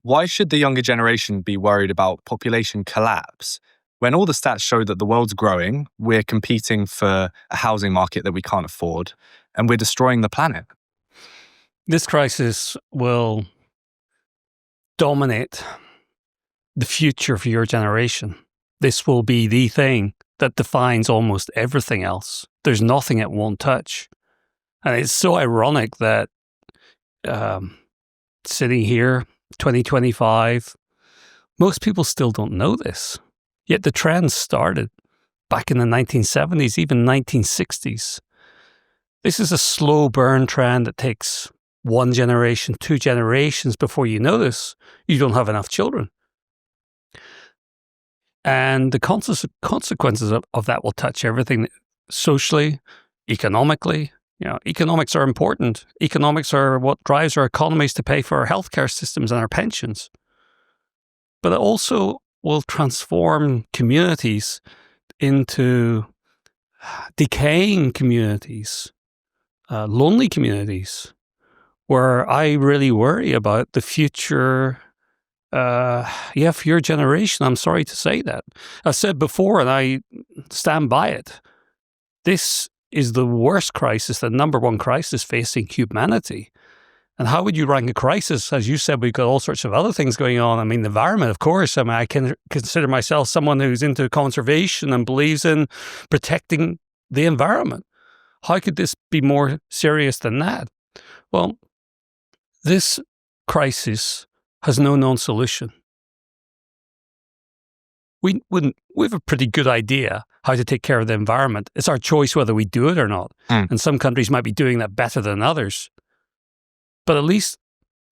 Why should the younger generation be worried about population collapse when all the stats show that the world's growing, we're competing for a housing market that we can't afford, and we're destroying the planet? This crisis will dominate the future for your generation. This will be the thing that defines almost everything else. There's nothing it won't touch. And it's so ironic that sitting here, 2025, most people still don't know this. Yet the trend started back in the 1970s, even 1960s. This is a slow burn trend that takes 1 generation, 2 generations before you notice you don't have enough children. And the consequences of that will touch everything socially, economically. Economics are important. Economics are what drives our economies to pay for our healthcare systems and our pensions. But it also will transform communities into decaying communities, lonely communities, where I really worry about the future. For your generation, I'm sorry to say that. I said before, and I stand by it, this is the worst crisis, the number one crisis facing humanity. And how would you rank a crisis? As you said, we've got all sorts of other things going on. I mean, the environment, of course. I mean, I can consider myself someone who's into conservation and believes in protecting the environment. How could this be more serious than that? Well, this crisis has no known solution. We have a pretty good idea how to take care of the environment. It's our choice whether we do it or not. And some countries might be doing that better than others. But at least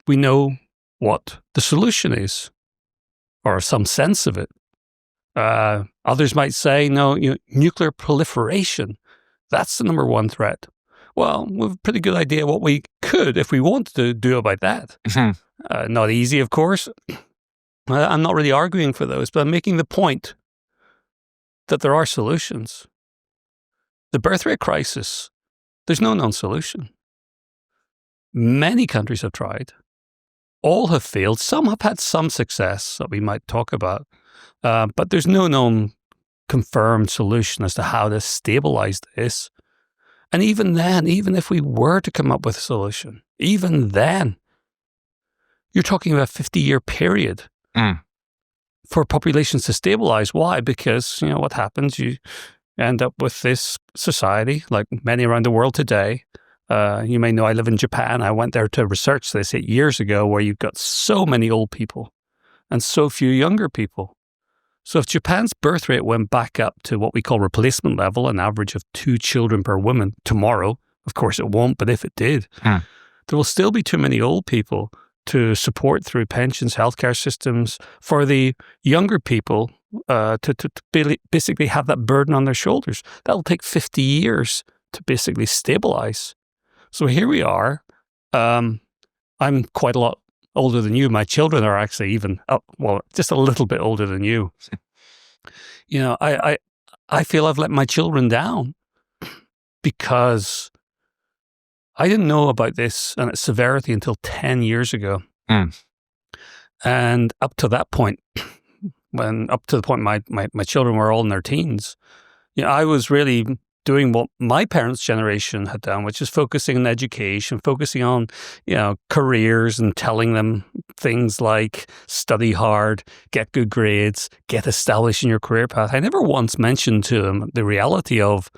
we know what the solution is, or some sense of it. Others might say, no, nuclear proliferation, that's the number one threat. Well, we have a pretty good idea what we could, if we wanted to, do about that. Not easy, of course. I'm not really arguing for those, but I'm making the point that there are solutions. The birth rate crisis, there's no known solution. Many countries have tried. All have failed. Some have had some success that we might talk about. But there's no known confirmed solution as to how to stabilize this. And even then, even if we were to come up with a solution, even then, you're talking about a 50-year period for populations to stabilize. Why? Because, what happens? You end up with this society, like many around the world today. You may know I live in Japan. I went there to research this 8 years ago, where you've got so many old people and so few younger people. So if Japan's birth rate went back up to what we call replacement level, an average of 2 children per woman tomorrow, of course it won't, but if it did, there will still be too many old people to support through pensions, healthcare systems, for the younger people to basically have that burden on their shoulders. That'll take 50 years to basically stabilize. So here we are. I'm quite a lot older than you. My children are actually even, just a little bit older than you. I feel I've let my children down because I didn't know about this and its severity until 10 years ago. And up to that point, my children were all in their teens, I was really doing what my parents' generation had done, which is focusing on education, focusing on, careers, and telling them things like study hard, get good grades, get established in your career path. I never once mentioned to them the reality of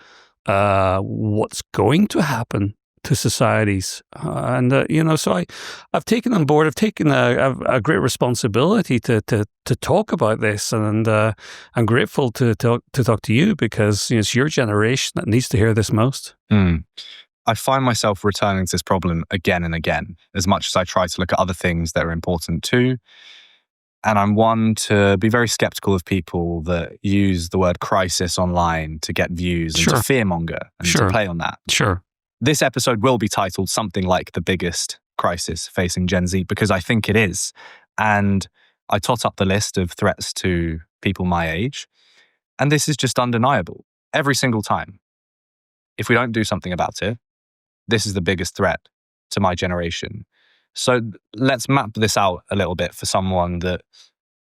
what's going to happen to societies. So I've taken on board, I've taken a great responsibility to talk about this, and I'm grateful to talk to you, because it's your generation that needs to hear this most. I find myself returning to this problem again and again, as much as I try to look at other things that are important too. And I'm one to be very skeptical of people that use the word crisis online to get views and to fearmonger and to play on that. This episode will be titled something like The Biggest Crisis Facing Gen Z, because I think it is. And I tot up the list of threats to people my age, and this is just undeniable. Every single time. If we don't do something about it, this is the biggest threat to my generation. So let's map this out a little bit for someone that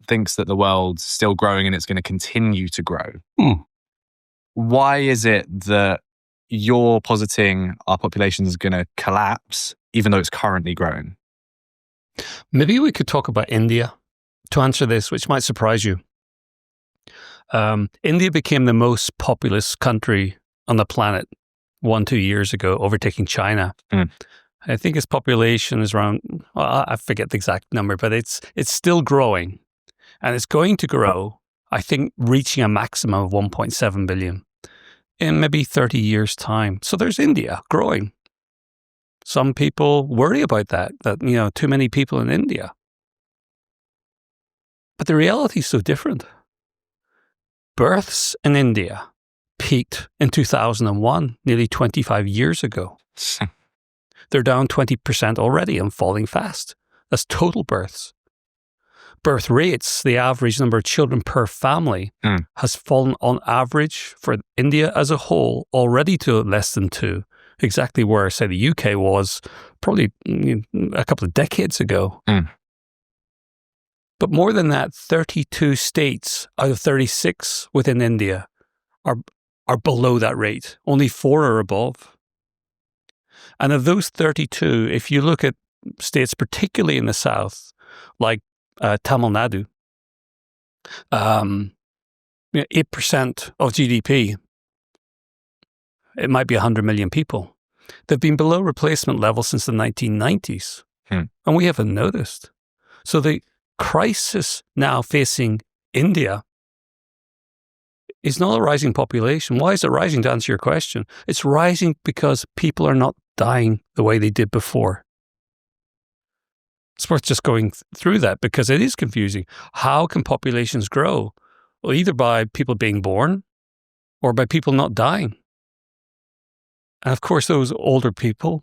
thinks that the world's still growing and it's going to continue to grow. Why is it that you're positing our population is going to collapse even though it's currently growing? Maybe we could talk about India to answer this, which might surprise you. India became the most populous country on the planet 1-2 years ago, overtaking China. I think its population is around, I forget the exact number, but it's still growing. And it's going to grow, I think, reaching a maximum of 1.7 billion in maybe 30 years' time. So there's India growing. Some people worry about that, too many people in India. But the reality is so different. Births in India peaked in 2001, nearly 25 years ago. They're down 20% already and falling fast. That's total births. Birth rates, the average number of children per family, has fallen on average for India as a whole already to less than 2, exactly where, say, the UK was probably a couple of decades ago. But more than that, 32 states out of 36 within India are below that rate. Only 4 are above. And of those 32, if you look at states, particularly in the south, like Tamil Nadu, 8% of GDP, it might be 100 million people. They've been below replacement level since the 1990s, and we haven't noticed. So the crisis now facing India is not a rising population. Why is it rising, to answer your question? It's rising because people are not dying the way they did before. It's worth just going through that because it is confusing. How can populations grow? Well, either by people being born or by people not dying. And of course, those elderly people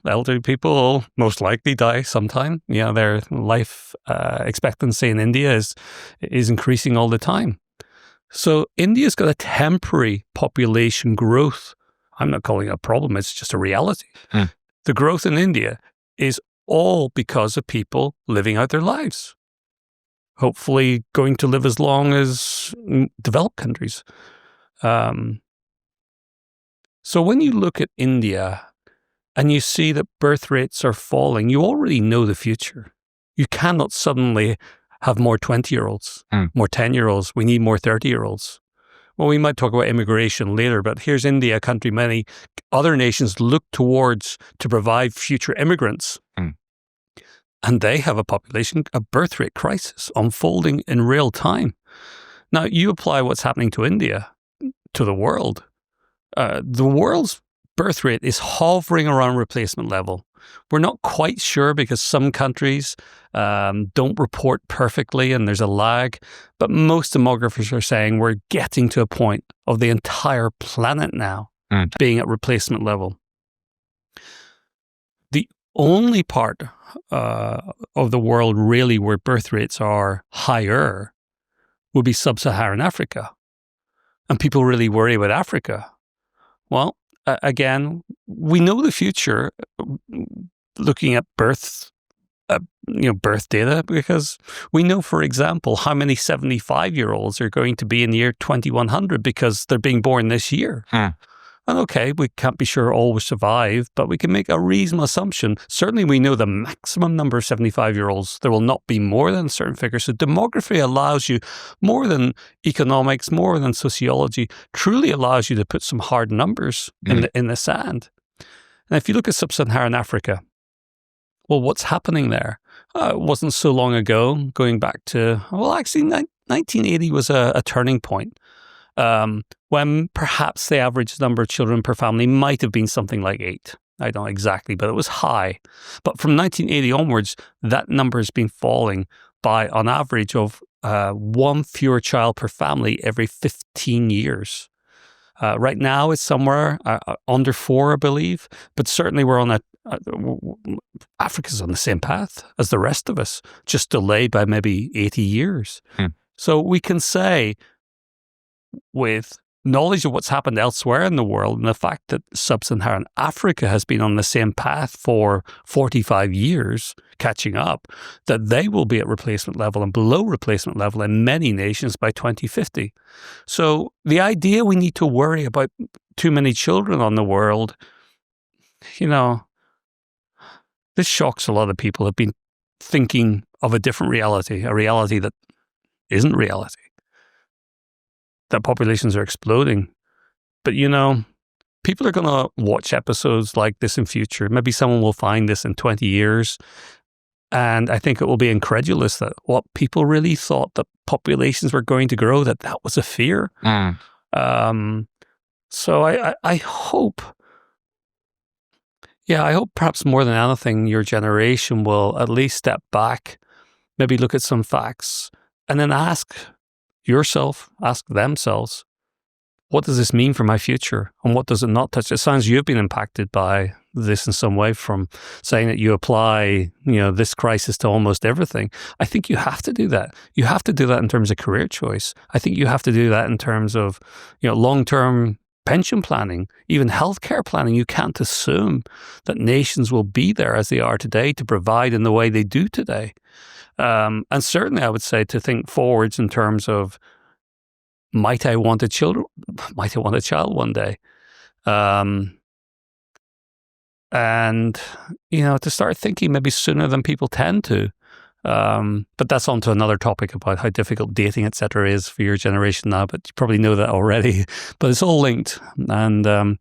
will most likely die sometime. Their life expectancy in India is increasing all the time. So India's got a temporary population growth. I'm not calling it a problem, it's just a reality. The growth in India is all because of people living out their lives. Hopefully going to live as long as developed countries. So when you look at India and you see that birth rates are falling, you already know the future. You cannot suddenly have more 20-year-olds, more 10-year-olds. We need more 30-year-olds. Well, we might talk about immigration later, but here's India, a country many other nations look towards to provide future immigrants. And they have a birth rate crisis unfolding in real time. Now, you apply what's happening to India to the world. The world's birth rate is hovering around replacement level. We're not quite sure because some countries don't report perfectly and there's a lag, but most demographers are saying we're getting to a point of the entire planet now being at replacement level. The only part of the world really where birth rates are higher would be sub-Saharan Africa. And people really worry about Africa. Well, again, we know the future looking at birth data because we know, for example, how many 75-year-olds are going to be in the year 2100 because they're being born this year. And okay, we can't be sure all will survive, but we can make a reasonable assumption. Certainly we know the maximum number of 75-year-olds. There will not be more than a certain figure. So demography allows you, more than economics, more than sociology, truly allows you to put some hard numbers in the sand. And if you look at sub-Saharan Africa, well, what's happening there? It wasn't so long ago, going back to, 1980 was a turning point. When perhaps the average number of children per family might have been something like 8. I don't know exactly, but it was high. But from 1980 onwards, that number has been falling by an average of 1 fewer child per family every 15 years. Right now, it's somewhere under 4, I believe, but certainly we're on Africa's on the same path as the rest of us, just delayed by maybe 80 years. So we can say, with knowledge of what's happened elsewhere in the world and the fact that sub-Saharan Africa has been on the same path for 45 years, catching up, that they will be at replacement level and below replacement level in many nations by 2050. So the idea we need to worry about too many children on the world, this shocks a lot of people who have been thinking of a different reality, a reality that isn't reality, that populations are exploding. But, people are going to watch episodes like this in future. Maybe someone will find this in 20 years. And I think it will be incredulous that what people really thought that populations were going to grow, that was a fear. So I hope, I hope perhaps more than anything, your generation will at least step back, maybe look at some facts, and then ask themselves, what does this mean for my future? And what does it not touch? It sounds you've been impacted by this in some way, from saying that you apply, this crisis to almost everything. I think you have to do that. You have to do that in terms of career choice. I think you have to do that in terms of, long-term pension planning, even healthcare planning. You can't assume that nations will be there as they are today to provide in the way they do today. And certainly I would say to think forwards in terms of, might I want a child one day? And, to start thinking maybe sooner than people tend to. But that's on to another topic about how difficult dating, etc., is for your generation now. But you probably know that already. But it's all linked. And,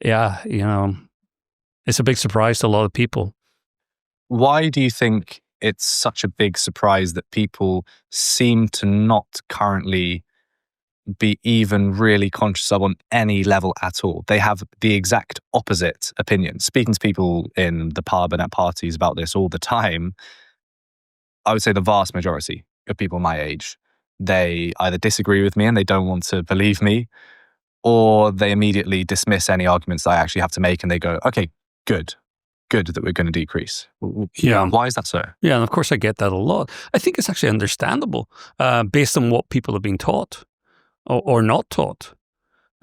it's a big surprise to a lot of people. Why do you think it's such a big surprise that people seem to not currently be even really conscious of on any level at all? They have the exact opposite opinion. Speaking to people in the pub and at parties about this all the time, I would say the vast majority of people my age, they either disagree with me and they don't want to believe me, or they immediately dismiss any arguments that I actually have to make and they go, okay, good that we're going to decrease. Yeah. Why is that so? Yeah, and of course I get that a lot. I think it's actually understandable based on what people have been taught or not taught.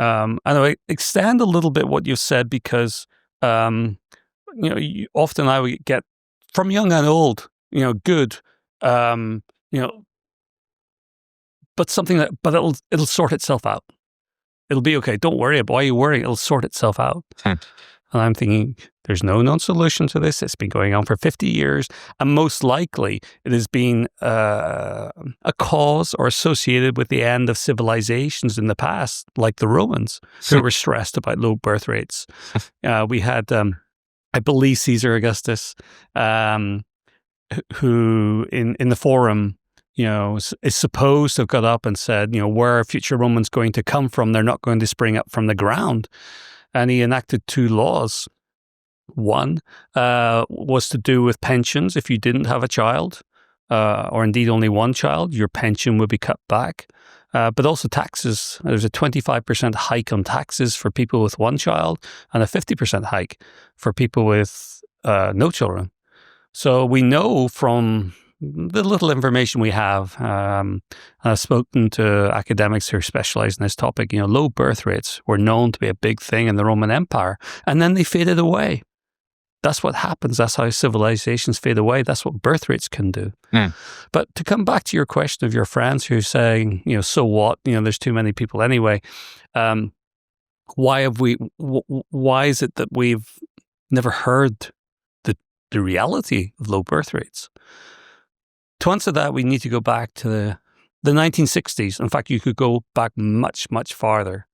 And I extend a little bit what you said because, often I would get from young and old, good, but but it'll sort itself out. It'll be okay. Don't worry about why you're worrying. It'll sort itself out. And I'm thinking, there's no known solution to this. It's been going on for 50 years. And most likely it has been a cause or associated with the end of civilizations in the past, like the Romans, who were stressed about low birth rates. We had, I believe, Caesar Augustus, who in the Forum, is supposed to have got up and said, where are future Romans going to come from? They're not going to spring up from the ground. And he enacted 2 laws. One was to do with pensions. If you didn't have a child, or indeed only one child, your pension would be cut back. But also taxes. There's a 25% hike on taxes for people with one child and a 50% hike for people with no children. So we know from the little information we have, I've spoken to academics who are specialized in this topic, low birth rates were known to be a big thing in the Roman Empire, and then they faded away. That's what happens. That's how civilizations fade away. That's what birth rates can do. But to come back to your question of your friends who are saying, so what? There's too many people anyway. Why is it that we've never heard the reality of low birth rates? To answer that, we need to go back to the 1960s. In fact, you could go back much, much farther.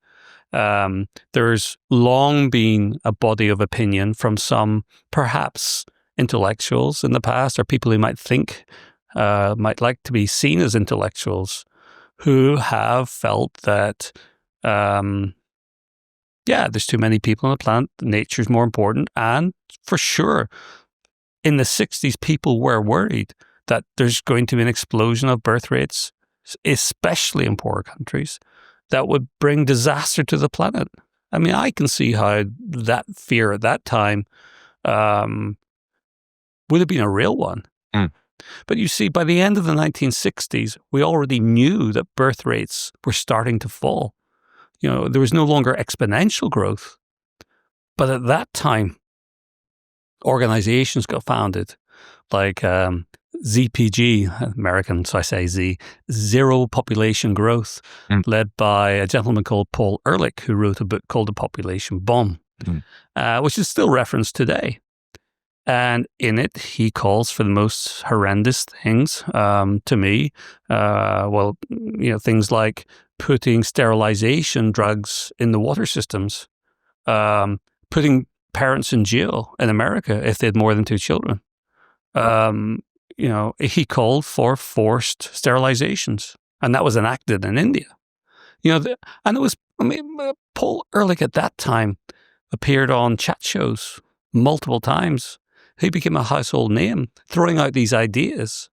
There's long been a body of opinion from some, perhaps, intellectuals in the past, or people who might think, might like to be seen as intellectuals, who have felt that, there's too many people on the planet, nature's more important, and for sure, in the 60s, people were worried that there's going to be an explosion of birth rates, especially in poorer countries, that would bring disaster to the planet. I mean, I can see how that fear at that time would have been a real one. But you see, by the end of the 1960s, we already knew that birth rates were starting to fall. There was no longer exponential growth. But at that time, organizations got founded like ZPG, American, so I say Z, Zero Population Growth, led by a gentleman called Paul Ehrlich, who wrote a book called The Population Bomb, which is still referenced today. And in it, he calls for the most horrendous things to me. Things like putting sterilization drugs in the water systems, putting parents in jail in America if they had more than 2 children. He called for forced sterilizations, and that was enacted in India. Paul Ehrlich at that time appeared on chat shows multiple times. He became a household name, throwing out these ideas.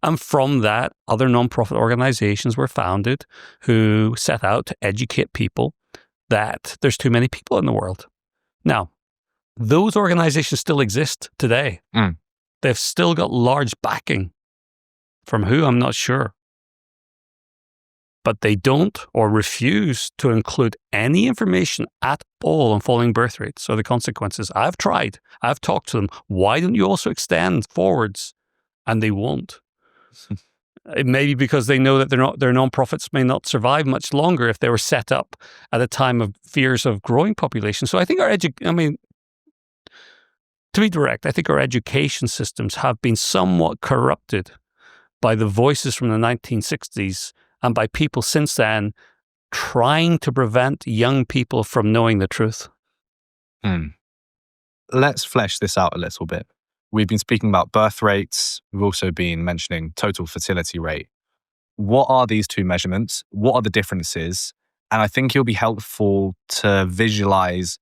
And from that, other nonprofit organizations were founded who set out to educate people that there's too many people in the world. Now, those organizations still exist today. They've still got large backing. From who, I'm not sure. But they don't or refuse to include any information at all on falling birth rates or the consequences. I've tried. I've talked to them. Why don't you also extend forwards? And they won't. It may be because they know that their nonprofits may not survive much longer if they were set up at a time of fears of growing population. So I think to be direct, I think our education systems have been somewhat corrupted by the voices from the 1960s and by people since then trying to prevent young people from knowing the truth. Let's flesh this out a little bit. We've been speaking about birth rates. We've also been mentioning total fertility rate. What are these two measurements? What are the differences? And I think it'll be helpful to visualize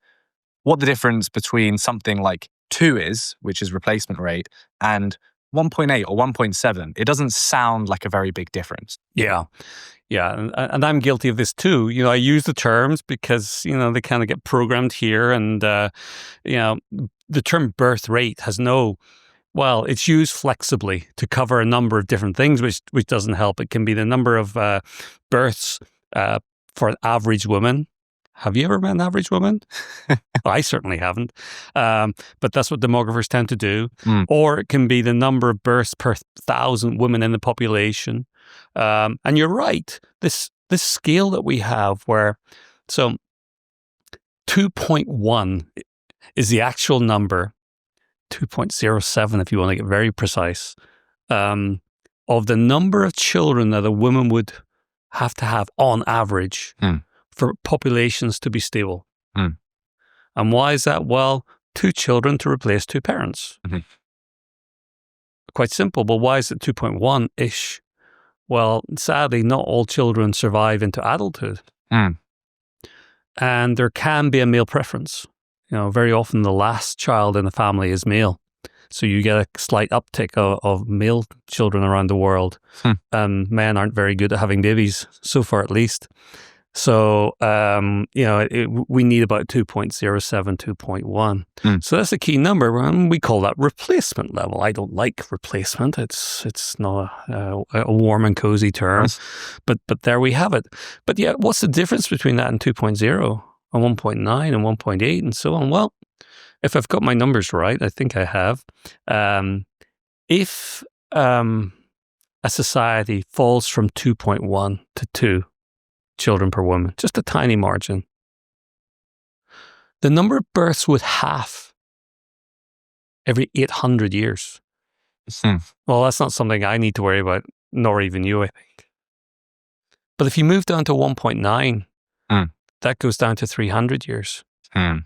what the difference between something like 2 is, which is replacement rate, and 1.8 or 1.7. It doesn't sound like a very big difference. Yeah. And I'm guilty of this too. I use the terms because, they kind of get programmed here. And, the term birth rate has it's used flexibly to cover a number of different things, which doesn't help. It can be the number of births for an average woman. Have you ever met an average woman? I certainly haven't. But that's what demographers tend to do. Or it can be the number of births per 1,000 women in the population. And you're right. This scale that we have 2.1 is the actual number, 2.07 if you want to get very precise, of the number of children that a woman would have to have on average for populations to be stable. And why is that? Well, 2 children to replace 2 parents. Quite simple, but why is it 2.1-ish? Well, sadly, not all children survive into adulthood. And there can be a male preference. Very often the last child in the family is male. So you get a slight uptick of male children around the world. Men aren't very good at having babies, so far at least. So, we need about 2.07, 2.1. So that's a key number. And we call that replacement level. I don't like replacement. It's not a warm and cozy term. But there we have it. But yeah, what's the difference between that and 2.0 and 1.9 and 1.8 and so on? Well, if I've got my numbers right, I think I have. If a society falls from 2.1 to 2 children per woman, just a tiny margin, the number of births would halve every 800 years. Well, that's not something I need to worry about, nor even you, I think. But if you move down to 1.9, that goes down to 300 years. And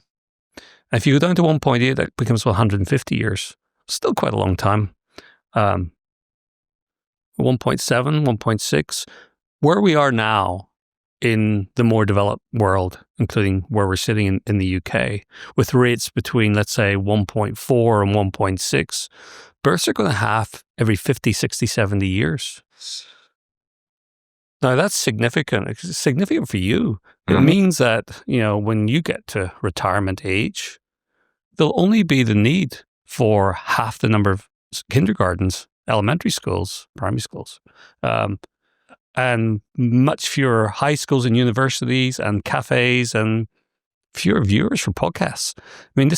if you go down to 1.8, that becomes 150 years. Still quite a long time. 1.7, 1.6, where we are now in the more developed world, including where we're sitting in the UK, with rates between, let's say, 1.4 and 1.6, births are going to halve every 50, 60, 70 years. Now, that's significant. It's significant for you. It means that, when you get to retirement age, there'll only be the need for half the number of kindergartens, elementary schools, primary schools, and much fewer high schools and universities and cafes and fewer viewers for podcasts. I mean,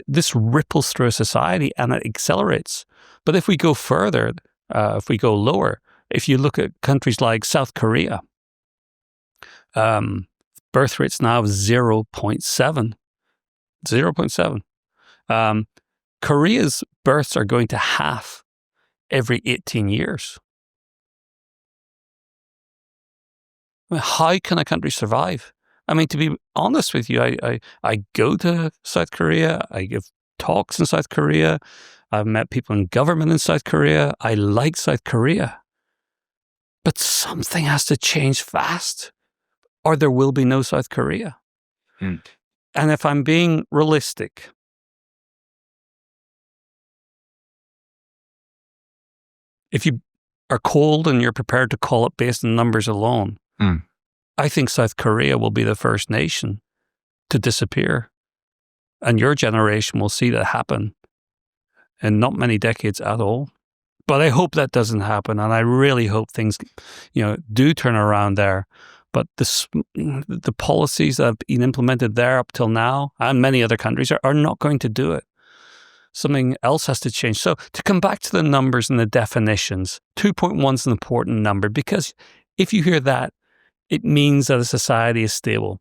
this ripples through a society and it accelerates. But if we go further, if we go lower, if you look at countries like South Korea, birth rates now of 0.7. 0.7. Korea's births are going to half every 18 years. I mean, how can a country survive? I mean, to be honest with you, I go to South Korea, I give talks in South Korea, I've met people in government in South Korea, I like South Korea. But something has to change fast, or there will be no South Korea. And if I'm being realistic, if you are cold and you're prepared to call it based on numbers alone, I think South Korea will be the first nation to disappear. And your generation will see that happen in not many decades at all. But I hope that doesn't happen. And I really hope things, do turn around there. But the policies that have been implemented there up till now, and many other countries, are not going to do it. Something else has to change. So to come back to the numbers and the definitions, 2.1 is an important number, because if you hear that, it means that a society is stable,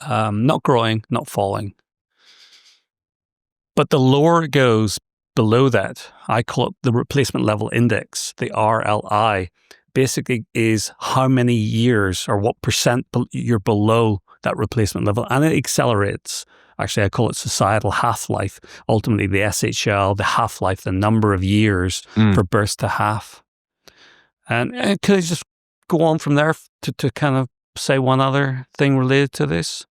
not growing, not falling. But the lower it goes, below that, I call it the replacement level index, the RLI, basically is how many years or what percent you're below that replacement level. And it accelerates. Actually, I call it societal half-life. Ultimately, the SHL, the half-life, the number of years for births to half. And could I just go on from there to kind of say one other thing related to this?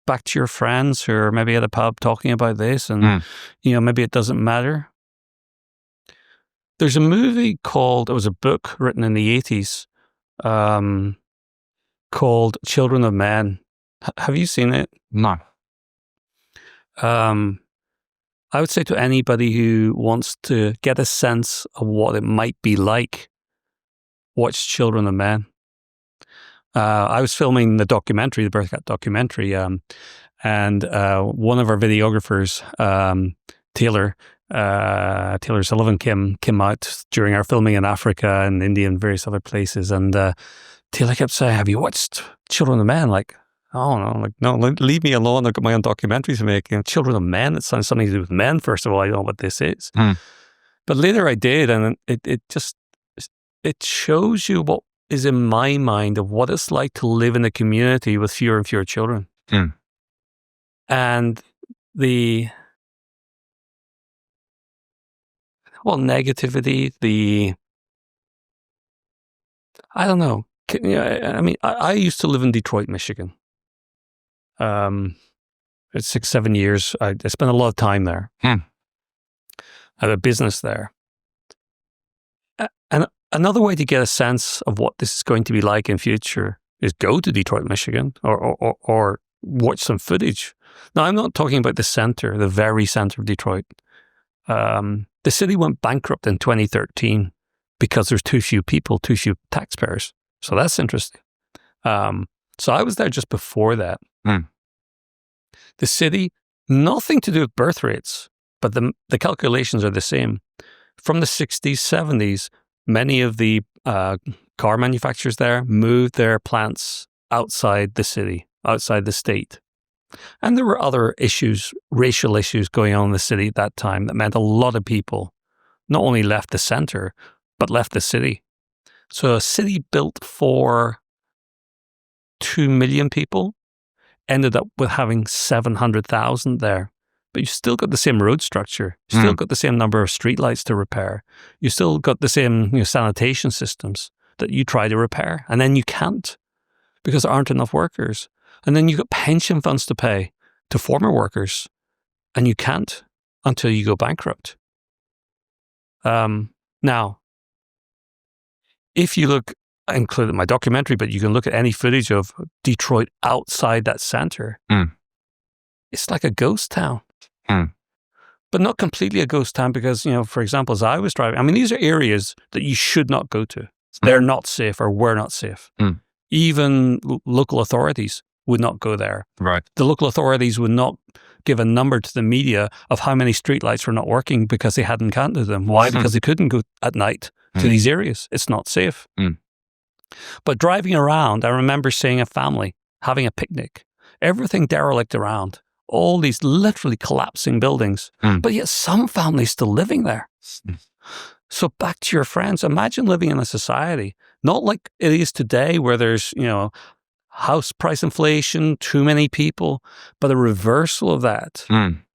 Back to your friends who are maybe at a pub talking about this, and maybe it doesn't matter. There's a movie it was a book written in the 80s called Children of Men. Have you seen it? No. I would say to anybody who wants to get a sense of what it might be like, watch Children of Men. I was filming the documentary, the Birth documentary, and one of our videographers, Taylor Sullivan, came out during our filming in Africa and India and various other places, and Taylor kept saying, "Have you watched Children of Men?" Like, oh no, like no, leave me alone. I've got my own documentary to make. Children of Men. It sounds something to do with men. First of all, I don't know what this is, but later I did, and it shows you what is in my mind of what it's like to live in a community with fewer and fewer children. And the negativity, I don't know. I mean, I used to live in Detroit, Michigan. It's 6-7 years. I spent a lot of time there. I have a business there. And another way to get a sense of what this is going to be like in future is go to Detroit, Michigan, or watch some footage. Now, I'm not talking about the very center of Detroit. The city went bankrupt in 2013 because there's too few people, too few taxpayers. So that's interesting. So I was there just before that. The city, nothing to do with birth rates, but the calculations are the same. From the 60s, 70s, many of the car manufacturers there moved their plants outside the city, outside the state. And there were other issues, racial issues going on in the city at that time that meant a lot of people not only left the center, but left the city. So a city built for 2 million people ended up with having 700,000 there. But you still got the same road structure. You still got the same number of streetlights to repair. You still got the same sanitation systems that you try to repair. And then you can't because there aren't enough workers. And then you got pension funds to pay to former workers. And you can't until you go bankrupt. Now, if you look, I included my documentary, but you can look at any footage of Detroit outside that center. It's like a ghost town. But not completely a ghost town because, for example, as I was driving, I mean, these are areas that you should not go to. They're not safe or were not safe. Even local authorities would not go there. Right. The local authorities would not give a number to the media of how many streetlights were not working because they hadn't counted them. Why? Because they couldn't go at night to these areas. It's not safe. But driving around, I remember seeing a family having a picnic, everything derelict around, all these literally collapsing buildings, but yet some families still living there. So back to your friends, imagine living in a society, not like it is today where there's, house price inflation, too many people, but a reversal of that. And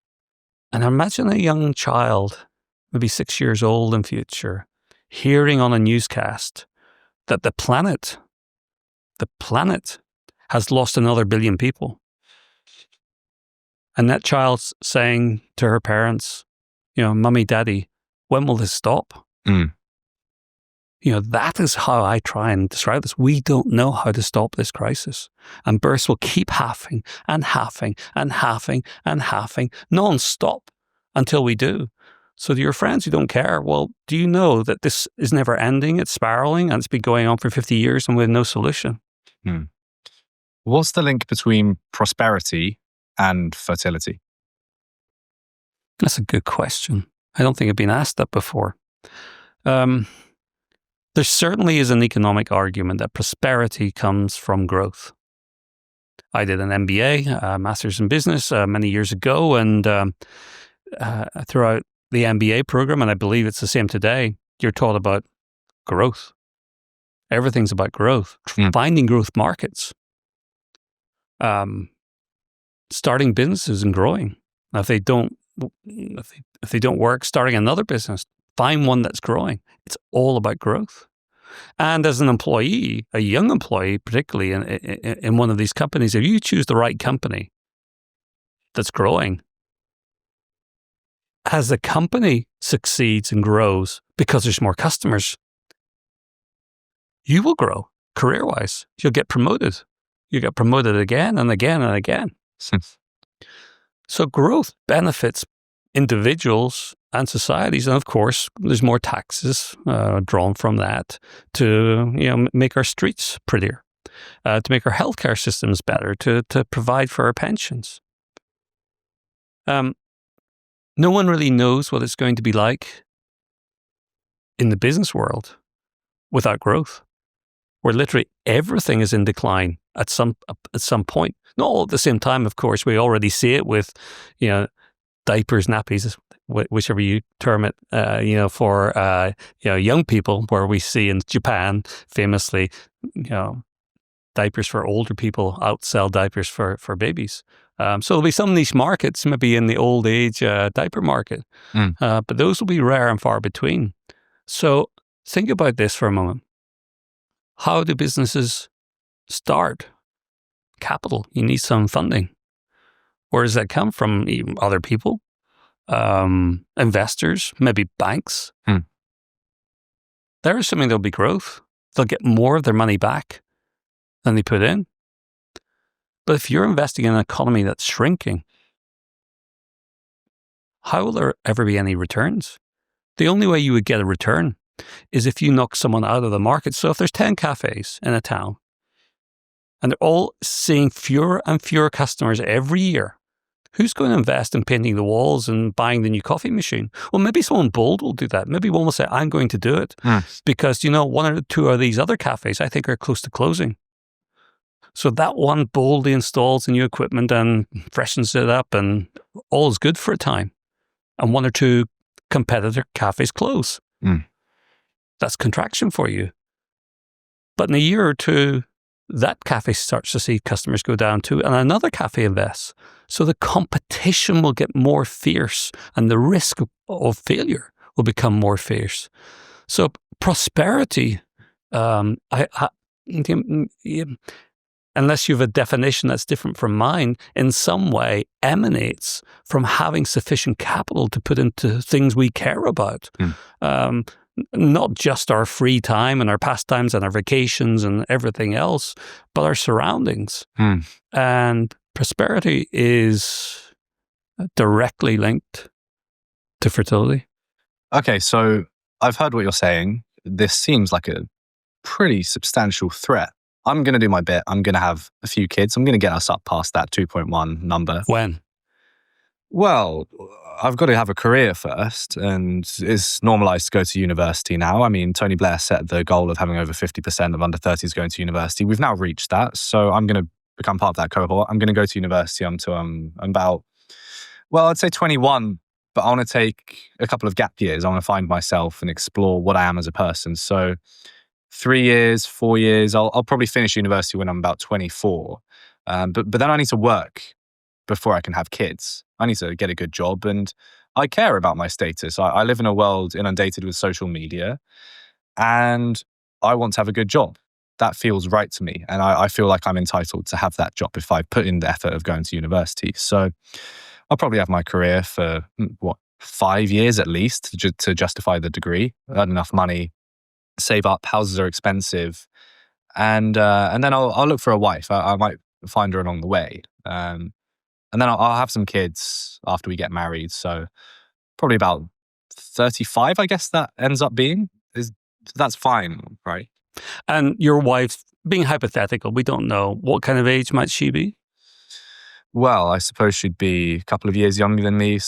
imagine a young child, maybe 6 years old in future, hearing on a newscast that the planet has lost another billion people. And that child's saying to her parents, Mummy, Daddy, when will this stop? That is how I try and describe this. We don't know how to stop this crisis. And births will keep halving and halving and halving and halving non-stop until we do. So to your friends who don't care, well, do you know that this is never ending? It's spiraling and it's been going on for 50 years and with no solution. What's the link between prosperity and fertility? That's a good question. I don't think I've been asked that before. There certainly is an economic argument that prosperity comes from growth. I did an MBA, a Master's in Business, many years ago, and throughout the MBA program, and I believe it's the same today, you're taught about growth. Everything's about growth, finding growth markets, starting businesses and growing. If they don't work, starting another business, find one that's growing. It's all about growth. And as an employee, a young employee, particularly in one of these companies, if you choose the right company that's growing, as the company succeeds and grows because there's more customers, you will grow career-wise. You'll get promoted. You get promoted again and again and again. So growth benefits individuals and societies, and of course, there's more taxes drawn from that to make our streets prettier, to make our healthcare systems better, to provide for our pensions. No one really knows what it's going to be like in the business world without growth, where literally everything is in decline at some point. Not all at the same time, of course. We already see it with diapers, nappies, whichever you term it, for young people, where we see in Japan famously, diapers for older people outsell diapers for babies. So there'll be some niche markets, maybe in the old age diaper market, but those will be rare and far between. So think about this for a moment. How do businesses start? Capital. You need some funding. Where does that come from? Other people, investors, maybe banks. They're assuming there'll be growth. They'll get more of their money back than they put in. But if you're investing in an economy that's shrinking, how will there ever be any returns? The only way you would get a return is if you knock someone out of the market. So if there's 10 cafes in a town and they're all seeing fewer and fewer customers every year, who's going to invest in painting the walls and buying the new coffee machine? Well, maybe someone bold will do that. Maybe one will say, I'm going to do it because, one or two of these other cafes I think are close to closing. So that one boldly installs the new equipment and freshens it up, and all is good for a time. And one or two competitor cafes close. That's contraction for you. But in a year or two, that cafe starts to see customers go down too, and another cafe invests. So the competition will get more fierce, and the risk of failure will become more fierce. So prosperity, unless you have a definition that's different from mine, in some way emanates from having sufficient capital to put into things we care about. Not just our free time and our pastimes and our vacations and everything else, but our surroundings. And prosperity is directly linked to fertility. Okay, so I've heard what you're saying. This seems like a pretty substantial threat. I'm going to do my bit. I'm going to have a few kids. I'm going to get us up past that 2.1 number. When? Well, I've got to have a career first, and it's normalized to go to university now. I mean, Tony Blair set the goal of having over 50% of under 30s going to university. We've now reached that, so I'm going to become part of that cohort. I'm going to go to university until I'm about, well, I'd say 21, but I want to take a couple of gap years. I want to find myself and explore what I am as a person. So 3 years, 4 years, I'll probably finish university when I'm about 24. But then I need to work before I can have kids. I need to get a good job, and I care about my status. I live in a world inundated with social media, and I want to have a good job. That feels right to me, and I feel like I'm entitled to have that job if I put in the effort of going to university. So I'll probably have my career for, 5 years at least to justify the degree, earn enough money, save up. Houses are expensive, and then I'll look for a wife. I might find her along the way. And then I'll have some kids after we get married. So probably about 35, I guess that ends up being. That's fine, right? And your wife, being hypothetical, we don't know, what kind of age might she be? Well, I suppose she'd be a couple of years younger than me,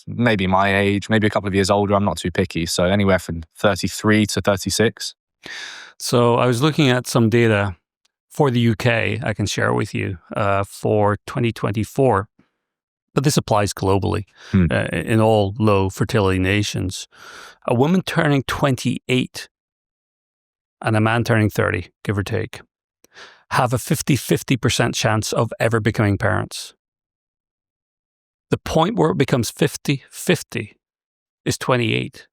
maybe my age, maybe a couple of years older. I'm not too picky. So anywhere from 33 to 36. So I was looking at some data for the UK I can share with you for 2024. But this applies globally in all low fertility nations. A woman turning 28 and a man turning 30, give or take, have a 50% chance of ever becoming parents. The point where it becomes 50-50 is 28.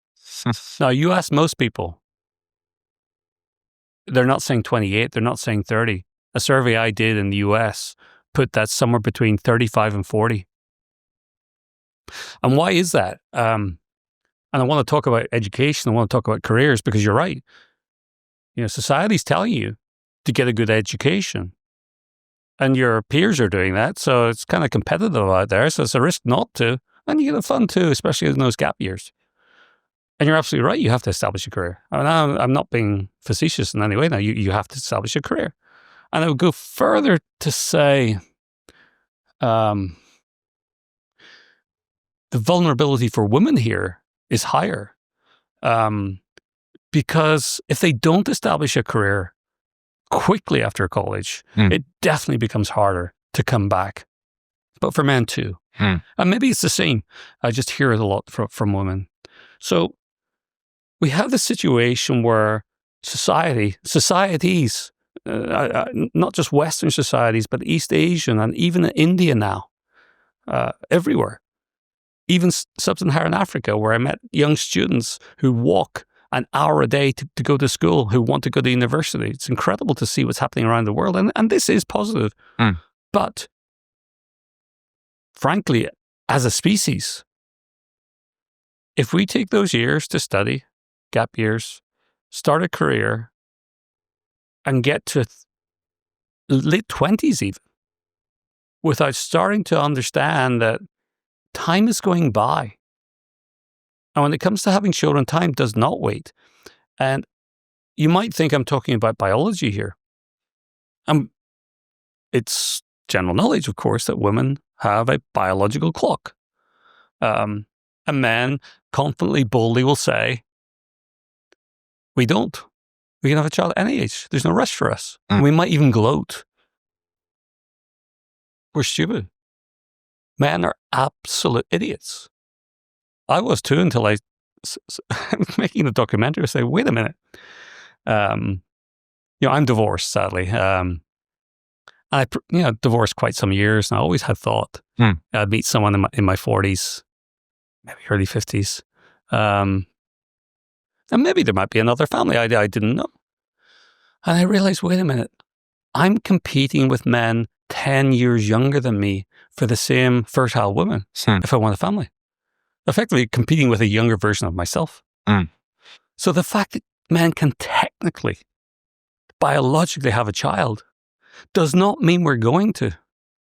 Now, you ask most people, they're not saying 28, they're not saying 30. A survey I did in the US put that somewhere between 35 and 40. And why is that? And I want to talk about education. I want to talk about careers because you're right. Society's telling you to get a good education. And your peers are doing that. So it's kind of competitive out there. So it's a risk not to. And you get fun too, especially in those gap years. And you're absolutely right. You have to establish a career. I mean, I'm not being facetious in any way now. You have to establish a career. And I would go further to say, the vulnerability for women here is higher because if they don't establish a career quickly after college, it definitely becomes harder to come back. But for men too. And maybe it's the same. I just hear it a lot from women. So we have this situation where societies, not just Western societies, but East Asian and even in India now, everywhere. Even sub-Saharan Africa, where I met young students who walk an hour a day to go to school, who want to go to university. It's incredible to see what's happening around the world. And this is positive. But frankly, as a species, if we take those years to study, gap years, start a career, and get to late 20s even, without starting to understand that time is going by. And when it comes to having children, time does not wait. And you might think I'm talking about biology here. It's general knowledge, of course, that women have a biological clock. And men confidently, boldly will say, we don't. We can have a child at any age. There's no rush for us. We might even gloat. We're stupid. Men are absolute idiots. I was too until I was making the documentary. I say, wait a minute. I'm divorced, sadly. I divorced quite some years, and I always had thought I'd meet someone in my 40s, maybe early 50s. And maybe there might be another family I didn't know. And I realized, wait a minute. I'm competing with men 10 years younger than me for the same fertile woman if I want a family. Effectively competing with a younger version of myself. So the fact that men can technically, biologically have a child does not mean we're going to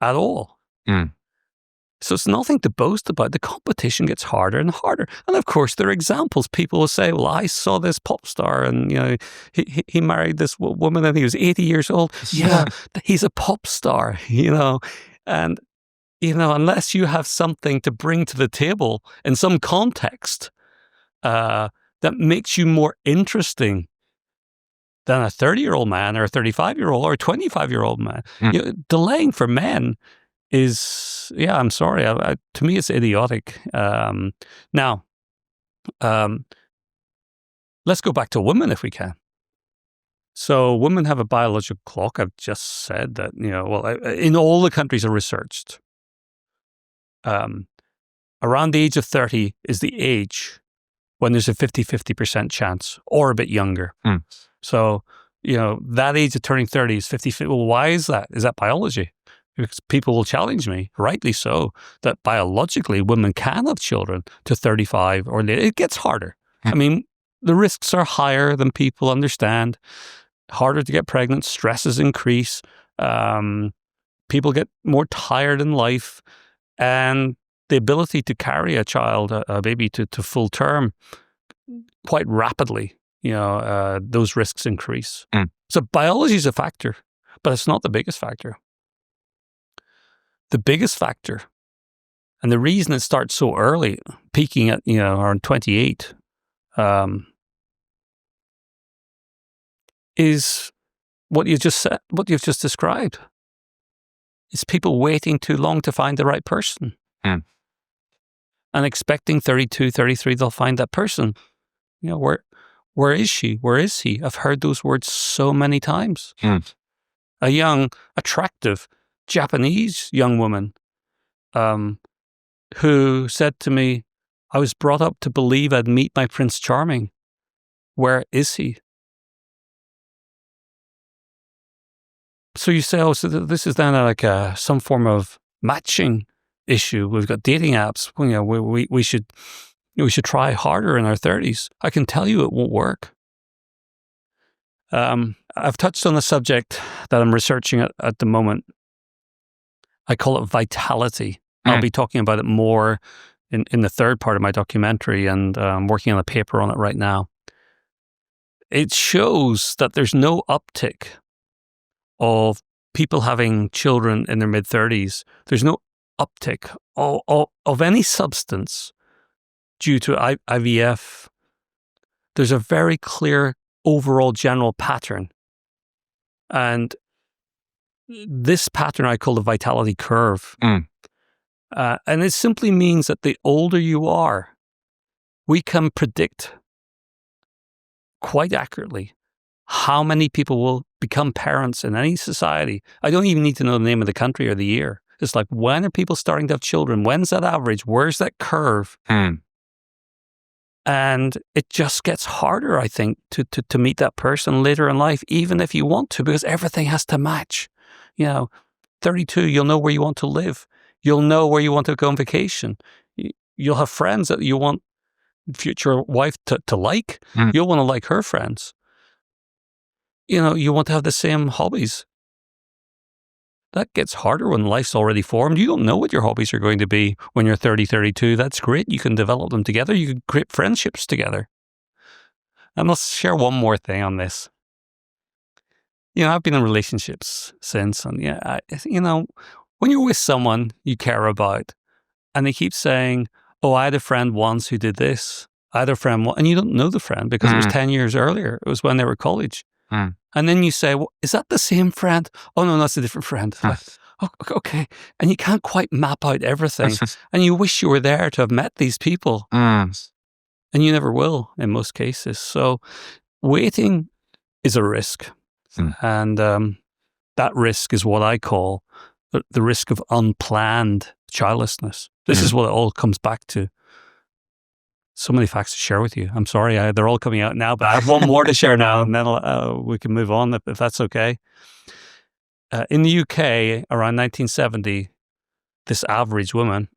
at all. So it's nothing to boast about. The competition gets harder and harder. And of course, there are examples. People will say, well, I saw this pop star and, he married this woman and he was 80 years old. Yeah, he's a pop star, And unless you have something to bring to the table in some context that makes you more interesting than a 30-year-old man or a 35-year-old or a 25-year-old man. Delaying for men is, I'm sorry, to me it's idiotic. Now, let's go back to women if we can. So women have a biological clock. I've just said that, in all the countries are researched, around the age of 30 is the age when there's a 50% chance, or a bit younger. So, that age of turning 30 is 50. Well, why is that? Is that biology? Because people will challenge me, rightly so, that biologically women can have children to 35 or later. It gets harder. I mean, the risks are higher than people understand. Harder to get pregnant, stresses increase, people get more tired in life, and the ability to carry a child, a baby to full term quite rapidly, those risks increase. So biology is a factor, but it's not the biggest factor. The biggest factor, and the reason it starts so early, peaking at, around 28, is what you just said, what you've just described. It's people waiting too long to find the right person. And expecting 32, 33, they'll find that person. Where is she? Where is he? I've heard those words so many times. A young, attractive Japanese young woman who said to me, I was brought up to believe I'd meet my Prince Charming. Where is he? So you say, so this is then like some form of matching issue. We've got dating apps. We should try harder in our 30s. I can tell you it won't work. I've touched on a subject that I'm researching at the moment. I call it vitality. I'll be talking about it more in the third part of my documentary, and I'm working on a paper on it right now. It shows that there's no uptick of people having children in their mid-30s. There's no uptick of any substance due to IVF. There's a very clear overall general pattern. And this pattern I call the vitality curve. And it simply means that the older you are, we can predict quite accurately how many people will become parents in any society. I don't even need to know the name of the country or the year. It's like, when are people starting to have children? When's that average? Where's that curve? And it just gets harder, I think, to meet that person later in life, even if you want to, because everything has to match. 32, you'll know where you want to live. You'll know where you want to go on vacation. You'll have friends that you want future wife to like. You'll want to like her friends. You want to have the same hobbies. That gets harder when life's already formed. You don't know what your hobbies are going to be when you're 30, 32. That's great. You can develop them together. You can create friendships together. And I'll share one more thing on this. I've been in relationships since, and when you're with someone you care about, and they keep saying, oh, I had a friend once who did this. I had a friend, and you don't know the friend because it was 10 years earlier. It was when they were college. And then you say, well, is that the same friend? Oh, no, that's a different friend. Like, oh, okay. And you can't quite map out everything. And you wish you were there to have met these people. And you never will in most cases. So waiting is a risk. And that risk is what I call the risk of unplanned childlessness. This is what it all comes back to. So many facts to share with you. I'm sorry, they're all coming out now, but I have one more to share now, and then we can move on if that's okay. In the UK, around 1970, this average woman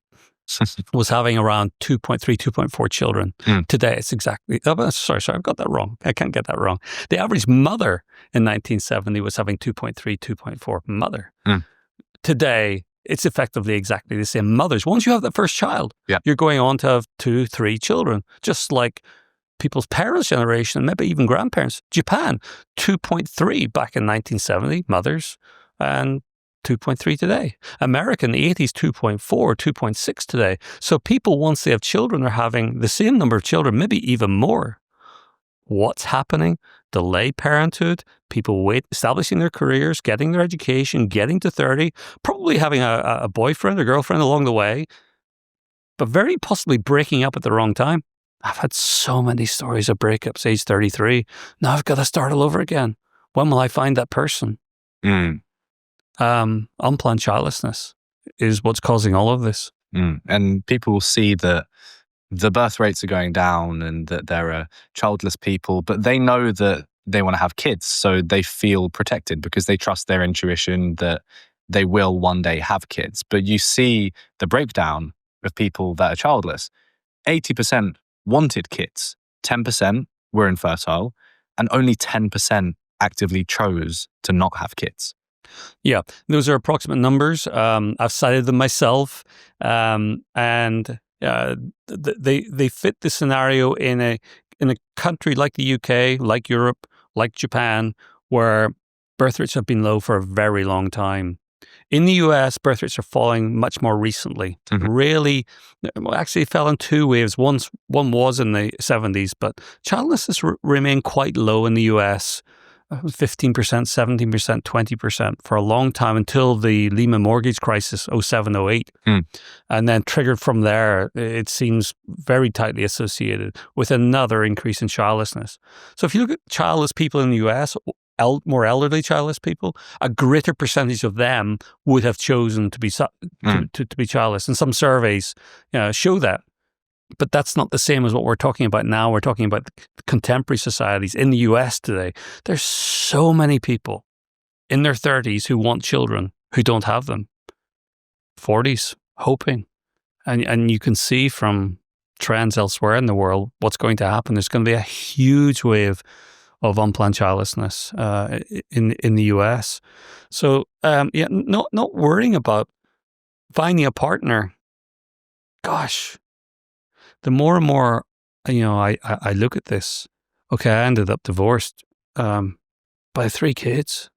was having around 2.3, 2.4 children. Today, it's exactly... Oh, sorry, I've got that wrong. I can't get that wrong. The average mother in 1970 was having 2.3, 2.4 mother. Today, it's effectively exactly the same mothers. Once you have that first child, you're going on to have 2, 3 children, just like people's parents' generation, and maybe even grandparents. Japan, 2.3 back in 1970, mothers, and 2.3 today. America in the 80s, 2.4, 2.6 today. So people, once they have children, are having the same number of children, maybe even more. What's happening? Delayed parenthood, people establishing their careers, getting their education, getting to 30, probably having a boyfriend or girlfriend along the way, but very possibly breaking up at the wrong time. I've had so many stories of breakups age 33. Now I've got to start all over again. When will I find that person? Unplanned childlessness is what's causing all of this. And people see that the birth rates are going down and that there are childless people, but they know that they want to have kids, so they feel protected because they trust their intuition that they will one day have kids. But you see the breakdown of people that are childless. 80% wanted kids, 10% were infertile, and only 10% actively chose to not have kids. Yeah, those are approximate numbers. I've cited them myself, and they fit the scenario in a country like the UK, like Europe, like Japan, where birth rates have been low for a very long time. In the US, birth rates are falling much more recently. Really, actually fell in two waves. One was in the 70s, but childlessness remained quite low in the US. 15%, 17%, 20% for a long time until the Lehman mortgage crisis, 07, 08. And then triggered from there, it seems very tightly associated with another increase in childlessness. So if you look at childless people in the US, more elderly childless people, a greater percentage of them would have chosen to be to be childless. And some surveys show that. But that's not the same as what we're talking about now. We're talking about contemporary societies in the US today. There's so many people in their 30s who want children who don't have them. 40s, hoping. And you can see from trends elsewhere in the world what's going to happen. There's going to be a huge wave of unplanned childlessness in the US. So, not worrying about finding a partner. Gosh. The more and more, I look at this. Okay, I ended up divorced by 3 kids.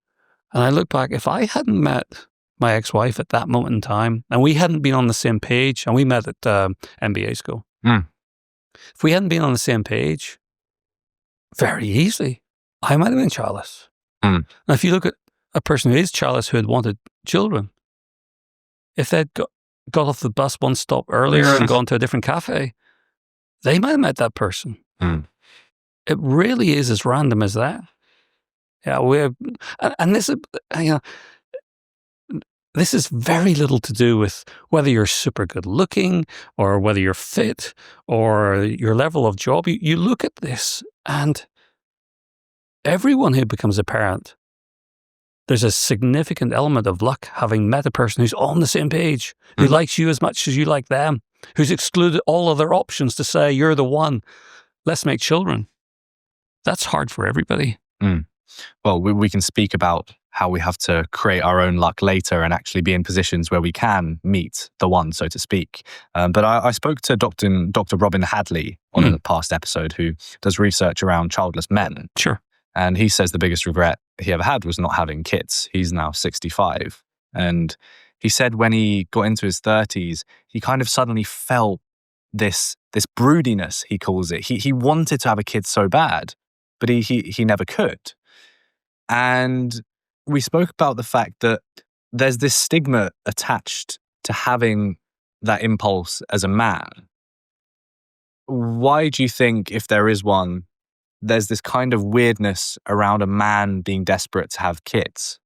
And I look back, if I hadn't met my ex-wife at that moment in time, and we hadn't been on the same page, and we met at MBA school. If we hadn't been on the same page, very easily, I might have been childless. And if you look at a person who is childless who had wanted children, if they'd got off the bus one stop earlier and gone to a different cafe, they might have met that person. It really is as random as that. Yeah, and this is, this is very little to do with whether you're super good looking or whether you're fit or your level of job. You look at this, and everyone who becomes a parent, there's a significant element of luck having met a person who's on the same page, who likes you as much as you like them, who's excluded all other options to say, you're the one, let's make children. That's hard for everybody. Well, we can speak about how we have to create our own luck later and actually be in positions where we can meet the one, so to speak. But I spoke to Dr. Robin Hadley on a past episode, who does research around childless men. Sure. And he says the biggest regret he ever had was not having kids. He's now 65. And he said when he got into his 30s, he kind of suddenly felt this broodiness, he calls it. He wanted to have a kid so bad, but he never could. And we spoke about the fact that there's this stigma attached to having that impulse as a man. Why do you think, if there is one, there's this kind of weirdness around a man being desperate to have kids?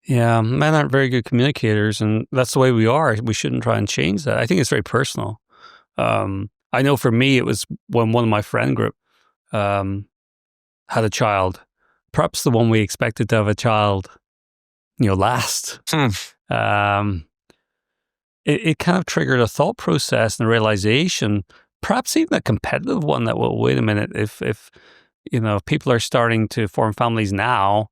Yeah, men aren't very good communicators, and that's the way we are. We shouldn't try and change that. I think it's very personal. I know for me, it was when one of my friend group had a child, perhaps the one we expected to have a child, last. It kind of triggered a thought process and a realization, perhaps even a competitive one, that, well, wait a minute, if people are starting to form families now,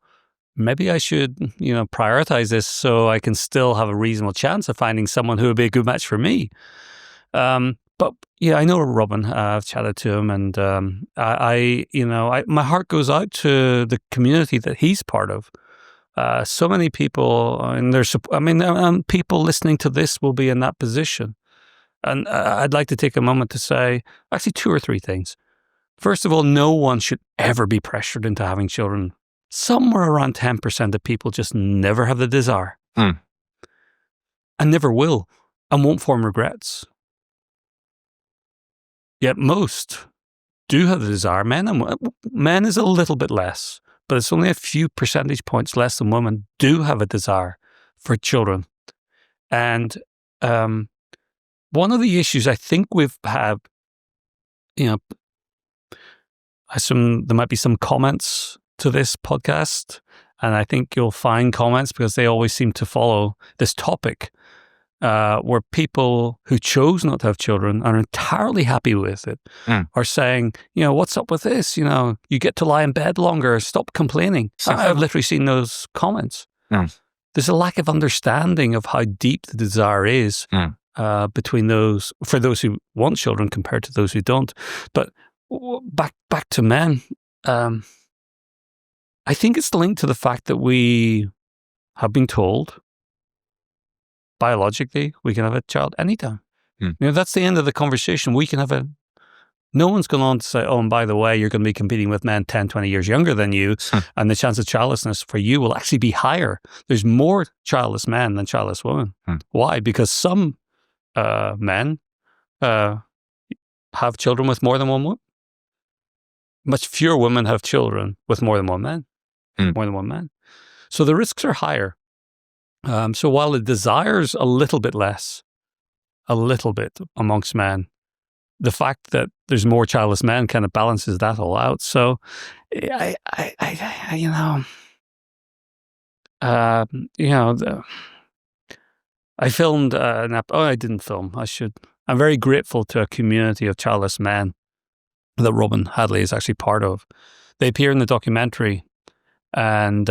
maybe I should, prioritize this so I can still have a reasonable chance of finding someone who would be a good match for me. But yeah, I know Robin. I've chatted to him, and my heart goes out to the community that he's part of, So many people, and people listening to this will be in that position. And I'd like to take a moment to say, actually, 2 or 3 things. First of all, no one should ever be pressured into having children. Somewhere around 10% of people just never have the desire. And never will, and won't form regrets. Yet most do have the desire. Men is a little bit less, but it's only a few percentage points less than women do have a desire for children. And one of the issues I think we've had, there might be some comments to this podcast, and I think you'll find comments because they always seem to follow this topic, where people who chose not to have children are entirely happy with it, are saying, what's up with this? You get to lie in bed longer, stop complaining. I've literally seen those comments. There's a lack of understanding of how deep the desire is between for those who want children compared to those who don't. But back to men, I think it's linked to the fact that we have been told biologically we can have a child anytime. That's the end of the conversation. We can have no one's gone on to say, oh, and by the way, you're going to be competing with men 10, 20 years younger than you, and the chance of childlessness for you will actually be higher. There's more childless men than childless women. Why? Because some men have children with more than one woman. Much fewer women have children with more than one man. So the risks are higher. So while the desire's a little bit less, amongst men, the fact that there's more childless men kind of balances that all out. So I filmed I didn't film. I should. I'm very grateful to a community of childless men that Robin Hadley is actually part of. They appear in the documentary, and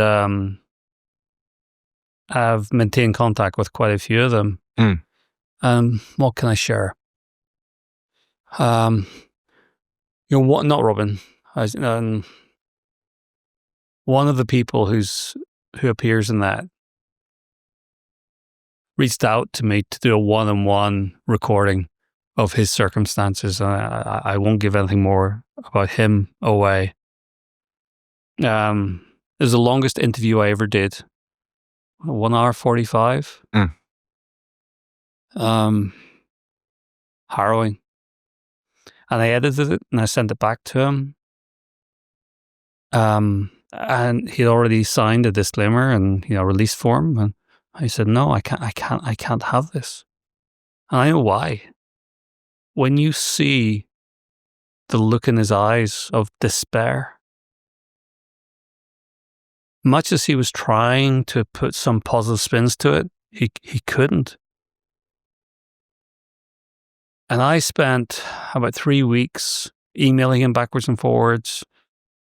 I've maintained contact with quite a few of them. What can I share? Not Robin. One of the people who appears in that reached out to me to do a one-on-one recording of his circumstances. I won't give anything more about him away. It was the longest interview I ever did. 1 hour 45. Harrowing. And I edited it and I sent it back to him. And he'd already signed a disclaimer and release form. And I said, no, I can't have this. And I know why. When you see the look in his eyes of despair, much as he was trying to put some positive spins to it, he couldn't. And I spent about 3 weeks emailing him backwards and forwards.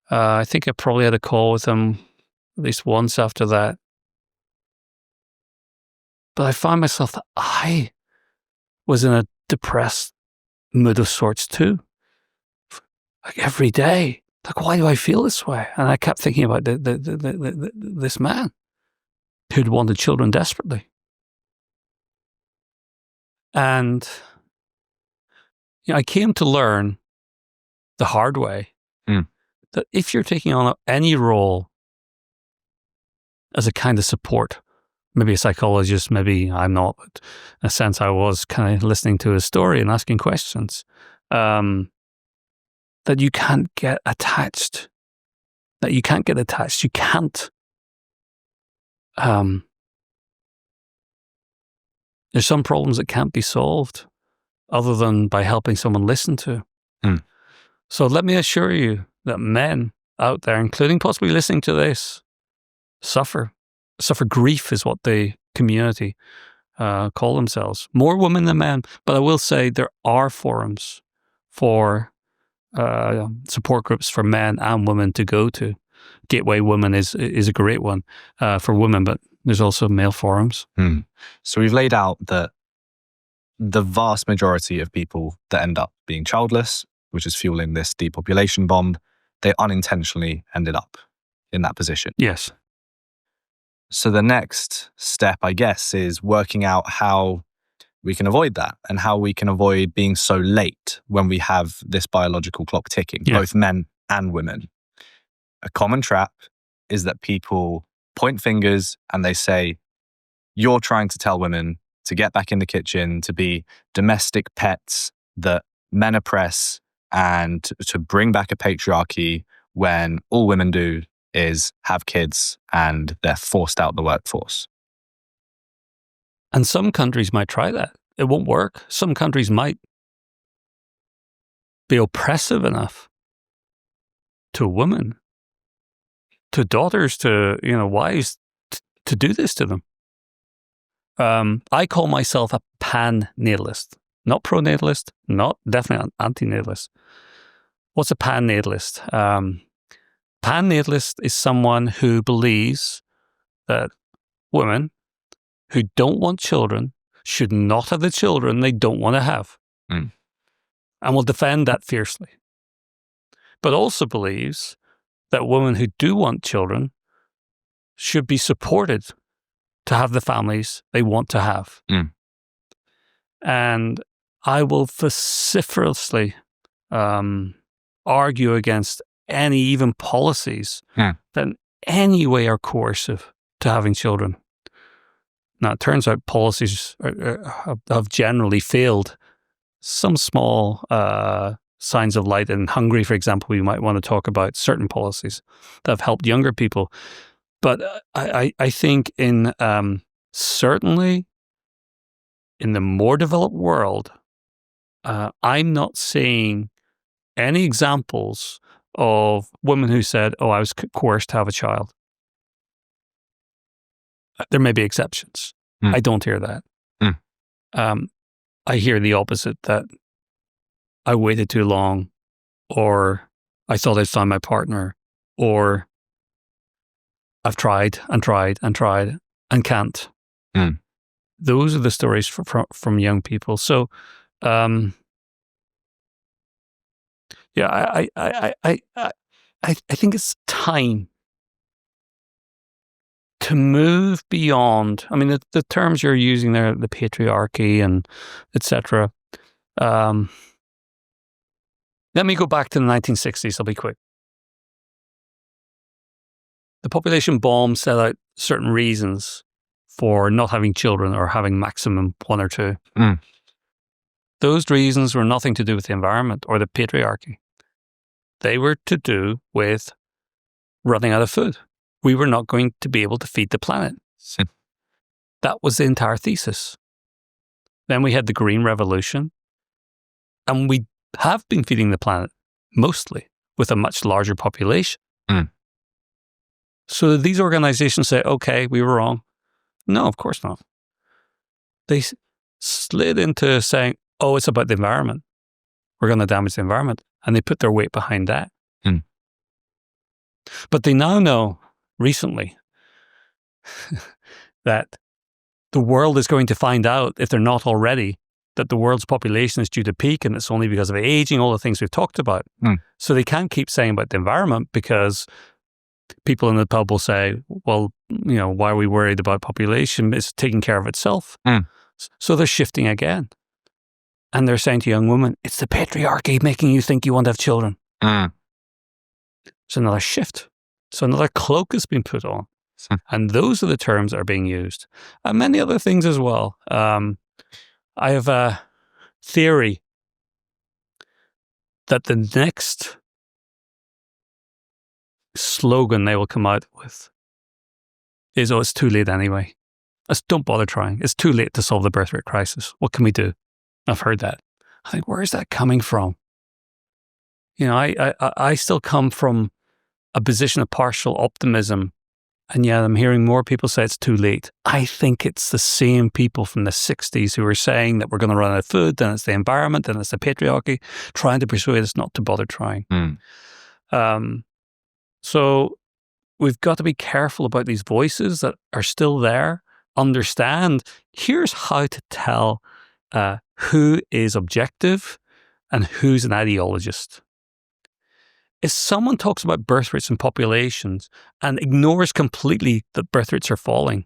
I think I probably had a call with him at least once after that. But I found myself that I was in a depressed mood of sorts too. Like every day. Like, why do I feel this way? And I kept thinking about this man who'd wanted children desperately. And I came to learn the hard way that if you're taking on any role as a kind of support, maybe a psychologist, maybe I'm not, but in a sense I was kind of listening to his story and asking questions, that you can't get attached. You can't. There's some problems that can't be solved other than by helping someone listen to. So let me assure you that men out there, including possibly listening to this, suffer grief is what the community call themselves. More women than men, but I will say there are forums for support groups for men and women to go to. Gateway Women is a great one for women, but there's also male forums. So we've laid out that the vast majority of people that end up being childless, which is fueling this depopulation bomb, they unintentionally ended up in that position. Yes. So the next step, I guess, is working out how we can avoid that and how we can avoid being so late when we have this biological clock ticking, both men and women. A common trap is that people point fingers and they say, you're trying to tell women to get back in the kitchen, to be domestic pets that men oppress, and to bring back a patriarchy when all women do is have kids and they're forced out the workforce. And some countries might try that. It won't work. Some countries might be oppressive enough to women, to daughters, to wives, to do this to them. I call myself a pan-natalist, not pro-natalist, not definitely an anti-natalist. What's a pan-natalist? Pan-natalist is someone who believes that women who don't want children should not have the children they don't want to have, and will defend that fiercely. But also believes that women who do want children should be supported to have the families they want to have. And I will vociferously argue against any even policies that in any way are coercive to having children. Now, it turns out policies have generally failed. Some small signs of light in Hungary, for example, we might want to talk about certain policies that have helped younger people. But I think certainly in the more developed world, I'm not seeing any examples of women who said, I was coerced to have a child. There may be exceptions. I don't hear that. I hear the opposite, that I waited too long, or I thought I'd found my partner, or I've tried and tried and tried and can't. Those are the stories from young people. So, I think it's time to move beyond. I mean, the terms you're using there, the patriarchy and etc. Let me go back to the 1960s. I'll be quick. The population bomb set out certain reasons for not having children or having maximum one or two. Those reasons were nothing to do with the environment or the patriarchy. They were to do with running out of food. We were not going to be able to feed the planet. That was the entire thesis. Then we had the Green Revolution, and we have been feeding the planet, mostly, with a much larger population. So these organizations say, okay, we were wrong. No, of course not. They slid into saying, it's about the environment. We're going to damage the environment. And they put their weight behind that. But they now know, recently, that the world is going to find out, if they're not already, that the world's population is due to peak, and it's only because of aging, all the things we've talked about. So they can't keep saying about the environment, because people in the pub will say, well, why are we worried about population? It's taking care of itself. So they're shifting again. And they're saying to young women, it's the patriarchy making you think you want to have children. It's another shift. So another cloak has been put on. And those are the terms that are being used. And many other things as well. I have a theory that the next slogan they will come out with is, it's too late anyway. Don't bother trying. It's too late to solve the birth rate crisis. What can we do? I've heard that. I think, where is that coming from? I still come from a position of partial optimism, and yet I'm hearing more people say it's too late. I think it's the same people from the 60s who are saying that we're going to run out of food, then it's the environment, then it's the patriarchy, trying to persuade us not to bother trying. So we've got to be careful about these voices that are still there. Understand, here's how to tell who is objective and who's an ideologist. if someone talks about birth rates and populations and ignores completely that birth rates are falling,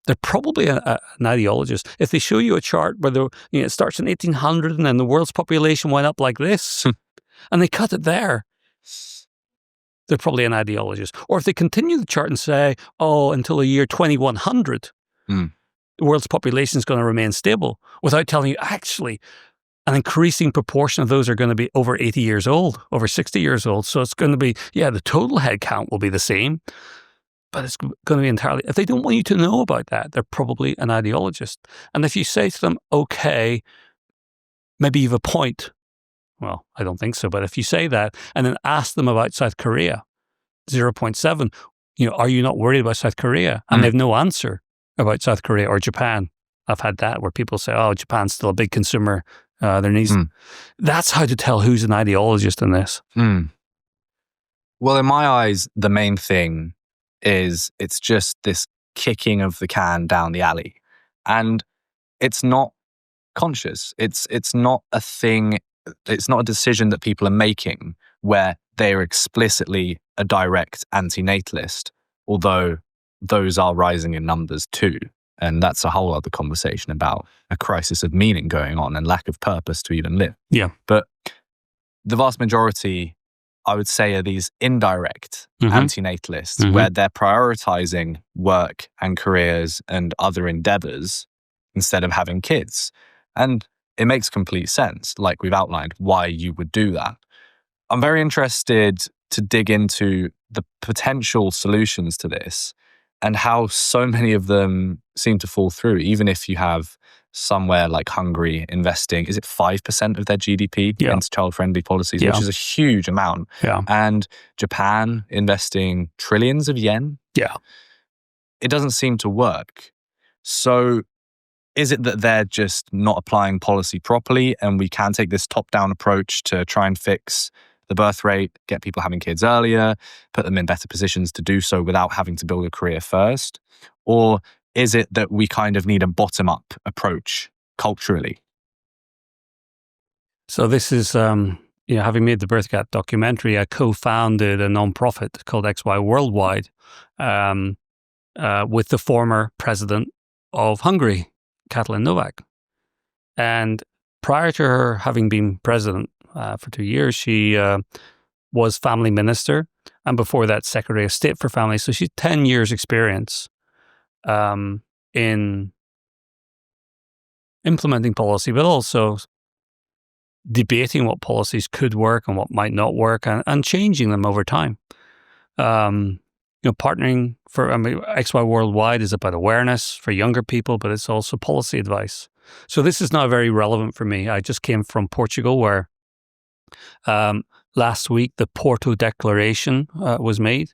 they're probably an ideologist. If they show you a chart where it starts in 1800 and then the world's population went up like this, and they cut it there, they're probably an ideologist. Or if they continue the chart and say, until the year 2100, the world's population is going to remain stable, without telling you, actually, an increasing proportion of those are going to be over 80 years old, over 60 years old. So it's going to be, the total head count will be the same, but it's going to be entirely, if they don't want you to know about that, they're probably an ideologist. And if you say to them, okay, maybe you have a point. Well, I don't think so. But if you say that and then ask them about South Korea, 0.7, are you not worried about South Korea? And they have no answer about South Korea or Japan. I've had that where people say, Japan's still a big consumer. There needs. That's how to tell who's an ideologist in this. Well, in my eyes, the main thing is it's just this kicking of the can down the alley. And it's not conscious. It's not a thing. It's not a decision that people are making where they're explicitly a direct anti-natalist, although those are rising in numbers too. And that's a whole other conversation about a crisis of meaning going on and lack of purpose to even live. Yeah. But the vast majority, I would say, are these indirect anti-natalists where they're prioritizing work and careers and other endeavors instead of having kids. And it makes complete sense, like we've outlined, why you would do that. I'm very interested to dig into the potential solutions to this and how so many of them seem to fall through, even if you have somewhere like Hungary investing, is it 5% of their GDP into child-friendly policies, which is a huge amount. Yeah. And Japan investing trillions of yen. Yeah. It doesn't seem to work. So is it that they're just not applying policy properly and we can take this top-down approach to try and fix the birth rate, get people having kids earlier, put them in better positions to do so without having to build a career first? Or is it that we kind of need a bottom-up approach culturally? So this is, having made the Birth Gap documentary, I co-founded a nonprofit called XY Worldwide with the former president of Hungary, Katalin Novak. And prior to her having been president for 2 years, she was family minister, and before that, Secretary of State for Family. So she's 10 years experience in implementing policy, but also debating what policies could work and what might not work, and changing them over time. Partnering for XY Worldwide is about awareness for younger people, but it's also policy advice. So this is not very relevant for me. I just came from Portugal, where last week the Porto Declaration was made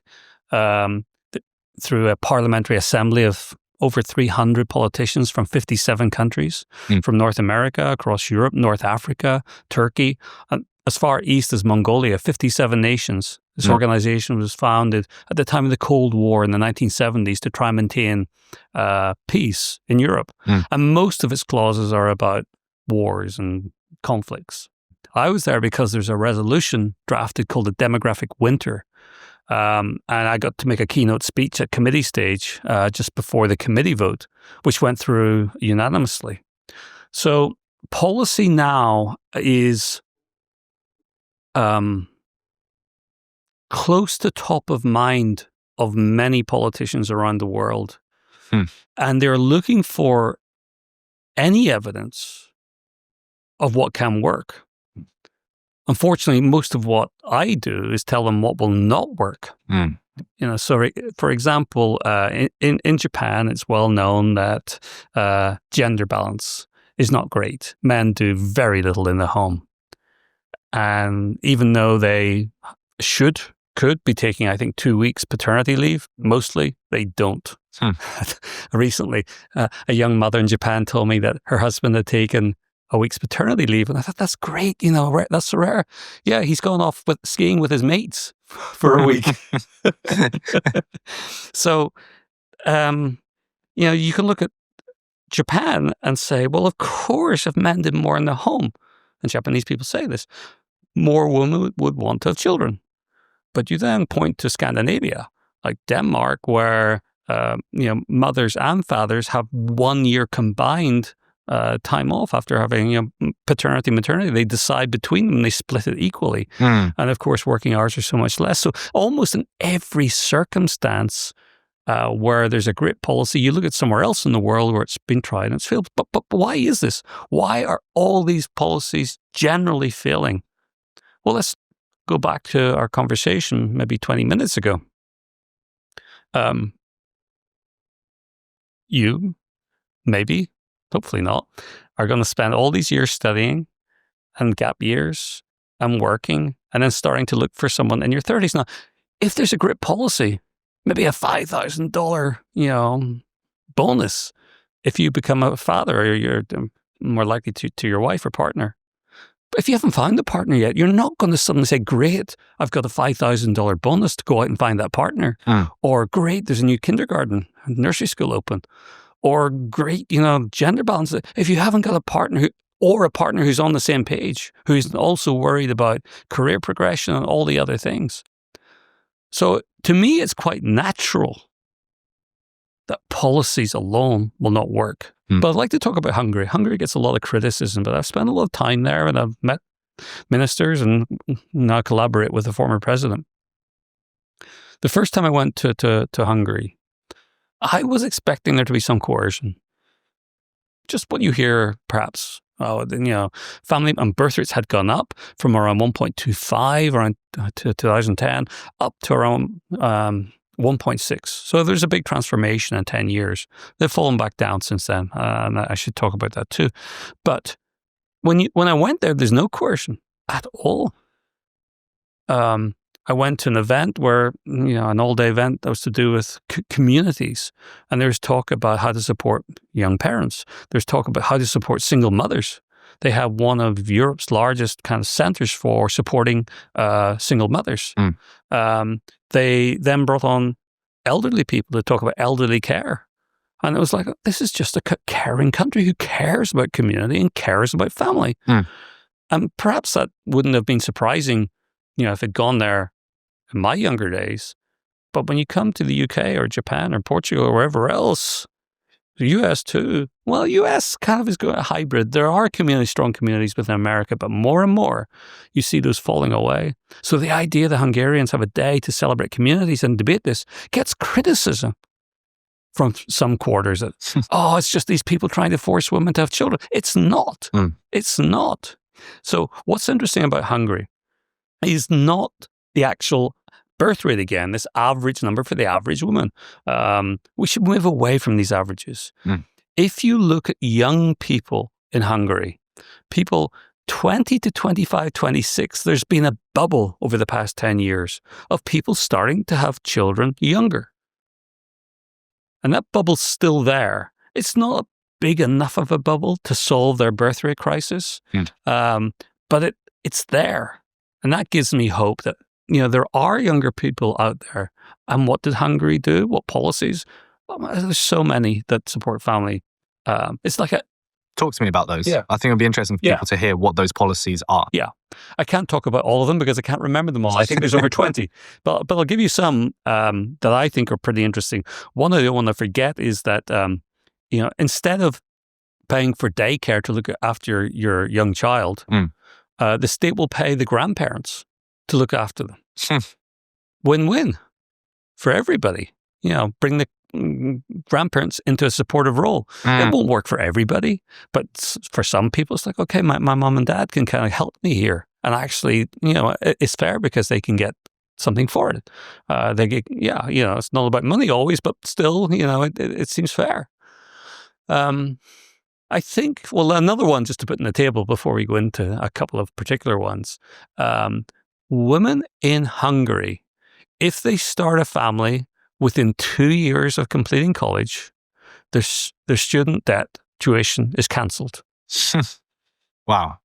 through a parliamentary assembly of over 300 politicians from 57 countries, from North America, across Europe, North Africa, Turkey, and as far east as Mongolia, 57 nations. This organization was founded at the time of the Cold War in the 1970s to try and maintain peace in Europe. And most of its clauses are about wars and conflicts. I was there because there's a resolution drafted called the Demographic Winter. And I got to make a keynote speech at committee stage just before the committee vote, which went through unanimously. So policy now is close to top of mind of many politicians around the world. And they're looking for any evidence of what can work. Unfortunately, most of what I do is tell them what will not work. So for example, in Japan, it's well known that gender balance is not great. Men do very little in the home. And even though they could be taking, I think, 2 weeks paternity leave, mostly they don't. Recently, a young mother in Japan told me that her husband had taken a week's paternity leave, and I thought, that's great, that's so rare. Yeah, he's gone off skiing with his mates for a week. So, you can look at Japan and say, well, of course, if men did more in the home, and Japanese people say this, more women would want to have children. But you then point to Scandinavia, like Denmark, where mothers and fathers have 1 year combined time off after having paternity, maternity. They decide between them, they split it equally. And of course, working hours are so much less. So almost in every circumstance where there's a great policy, you look at somewhere else in the world where it's been tried and it's failed. But why is this? Why are all these policies generally failing? Well, let's go back to our conversation maybe 20 minutes ago. You, maybe, hopefully not, are going to spend all these years studying and gap years and working and then starting to look for someone in your 30s. Now, if there's a great policy, maybe a $5,000, bonus if you become a father, or you're more likely to your wife or partner. But if you haven't found a partner yet, you're not going to suddenly say, great, I've got a $5,000 bonus to go out and find that partner. Or great, there's a new kindergarten and nursery school open. Or great, gender balance. If you haven't got a partner who's on the same page, who's also worried about career progression and all the other things. So to me, it's quite natural that policies alone will not work. But I'd like to talk about Hungary. Hungary gets a lot of criticism, but I've spent a lot of time there and I've met ministers and now collaborate with the former president. The first time I went to Hungary, I was expecting there to be some coercion. Just what you hear, perhaps. Family and birth rates had gone up from around 1.25 around 2010 up to around 1.6. So there's a big transformation in 10 years. They've fallen back down since then, and I should talk about that too. But when I went there, there's no coercion at all. I went to an event where, an all-day event that was to do with communities. And there's talk about how to support young parents. There's talk about how to support single mothers. They have one of Europe's largest kind of centers for supporting single mothers. They then brought on elderly people to talk about elderly care. And it was like, this is just a caring country who cares about community and cares about family. And perhaps that wouldn't have been surprising, if it'd gone there in my younger days. But when you come to the UK or Japan or Portugal or wherever else, the US too, well, US kind of is going a hybrid. There are strong communities within America, but more and more you see those falling away. So the idea that Hungarians have a day to celebrate communities and debate this gets criticism from some quarters that, it's just these people trying to force women to have children. It's not. It's not. So what's interesting about Hungary is not the actual birth rate again, this average number for the average woman. We should move away from these averages. If you look at young people in Hungary, people 20 to 25, 26, there's been a bubble over the past 10 years of people starting to have children younger. And that bubble's still there. It's not big enough of a bubble to solve their birth rate crisis, but it's there. And that gives me hope that, there are younger people out there. And what did Hungary do? What policies? Well, there's so many that support family. It's like Talk to me about those. Yeah. I think it'll be interesting for people to hear what those policies are. Yeah. I can't talk about all of them because I can't remember them all. I think there's over 20. But I'll give you some that I think are pretty interesting. One I don't want to forget is that, instead of paying for daycare to look after your young child, the state will pay the grandparents to look after them. Win-win for everybody. Bring the grandparents into a supportive role. It won't work for everybody, but for some people, it's like, okay, my mom and dad can kind of help me here. And actually, it's fair because they can get something for it. They get, it's not about money always, but still, it seems fair. I think, another one just to put on the table before we go into a couple of particular ones. Women in Hungary, if they start a family within 2 years of completing college, their student debt tuition is cancelled. Wow.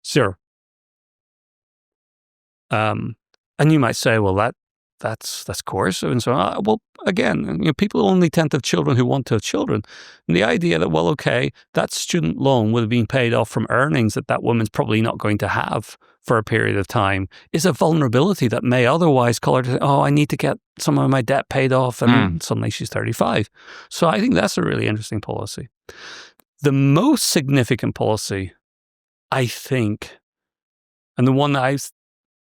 Zero. And you might say, that's coercive and so on. Well, again, people only tend to have children who want to have children. And the idea that, that student loan would have been paid off from earnings that woman's probably not going to have for a period of time is a vulnerability that may otherwise call her to say, oh, I need to get some of my debt paid off, and suddenly she's 35. So I think that's a really interesting policy. The most significant policy, I think, and the one that I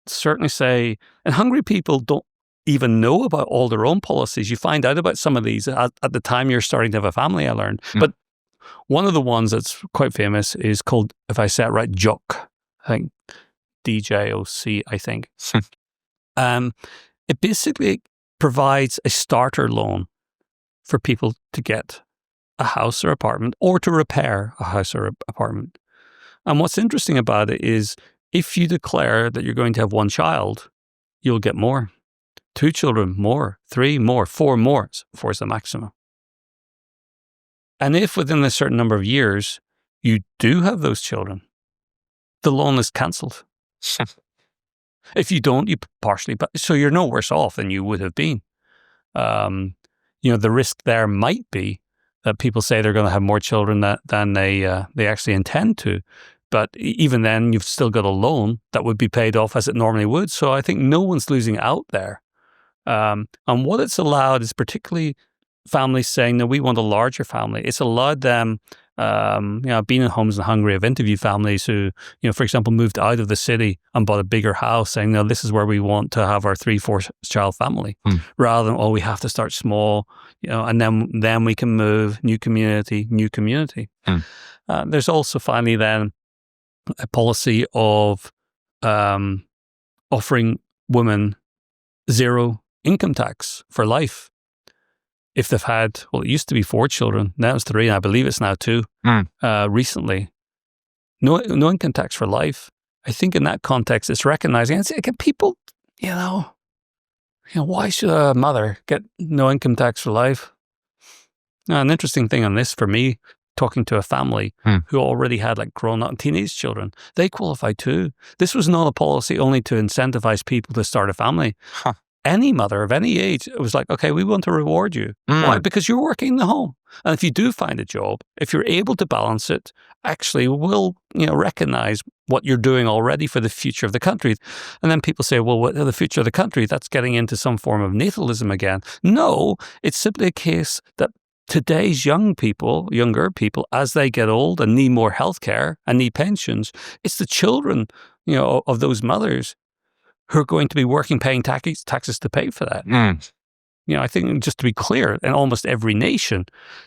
certainly say, and Hungary people don't even know about all their own policies. You find out about some of these at the time you're starting to have a family, I learned. But one of the ones that's quite famous is called, if I say it right, JOC. I think DJOC, I think. It basically provides a starter loan for people to get a house or apartment or to repair a house or apartment. And what's interesting about it is if you declare that you're going to have one child, you'll get more. 2 children, more. 3 more. 4 more. 4 is the maximum. And if within a certain number of years you do have those children, the loan is cancelled. If you don't, you partially, so you're no worse off than you would have been. The risk there might be that people say they're going to have more children than they actually intend to. But even then, you've still got a loan that would be paid off as it normally would. So I think no one's losing out there. And what it's allowed is particularly families saying, no, we want a larger family. It's allowed them, I've been in homes in Hungary, I've interviewed families who, for example, moved out of the city and bought a bigger house saying, no, this is where we want to have our 3-4 child family, rather than, we have to start small, and then we can move, new community. There's also finally then a policy of offering women 0 income tax for life. If they've had, it used to be 4 children, now it's 3, and I believe it's now 2 recently. No income tax for life. I think in that context, it's recognizing, and again, people, why should a mother get no income tax for life? Now, an interesting thing on this for me, talking to a family who already had grown-up teenage children, they qualified too. This was not a policy only to incentivize people to start a family. Any mother of any age, it was like, okay, we want to reward you. Why? Because you're working in the home. And if you do find a job, if you're able to balance it, actually we'll, recognize what you're doing already for the future of the country. And then people say, well, what the future of the country? That's getting into some form of natalism again. No, it's simply a case that today's younger people, as they get old and need more healthcare and need pensions, it's the children, of those mothers who are going to be working, paying taxes to pay for that. I think, just to be clear, in almost every nation,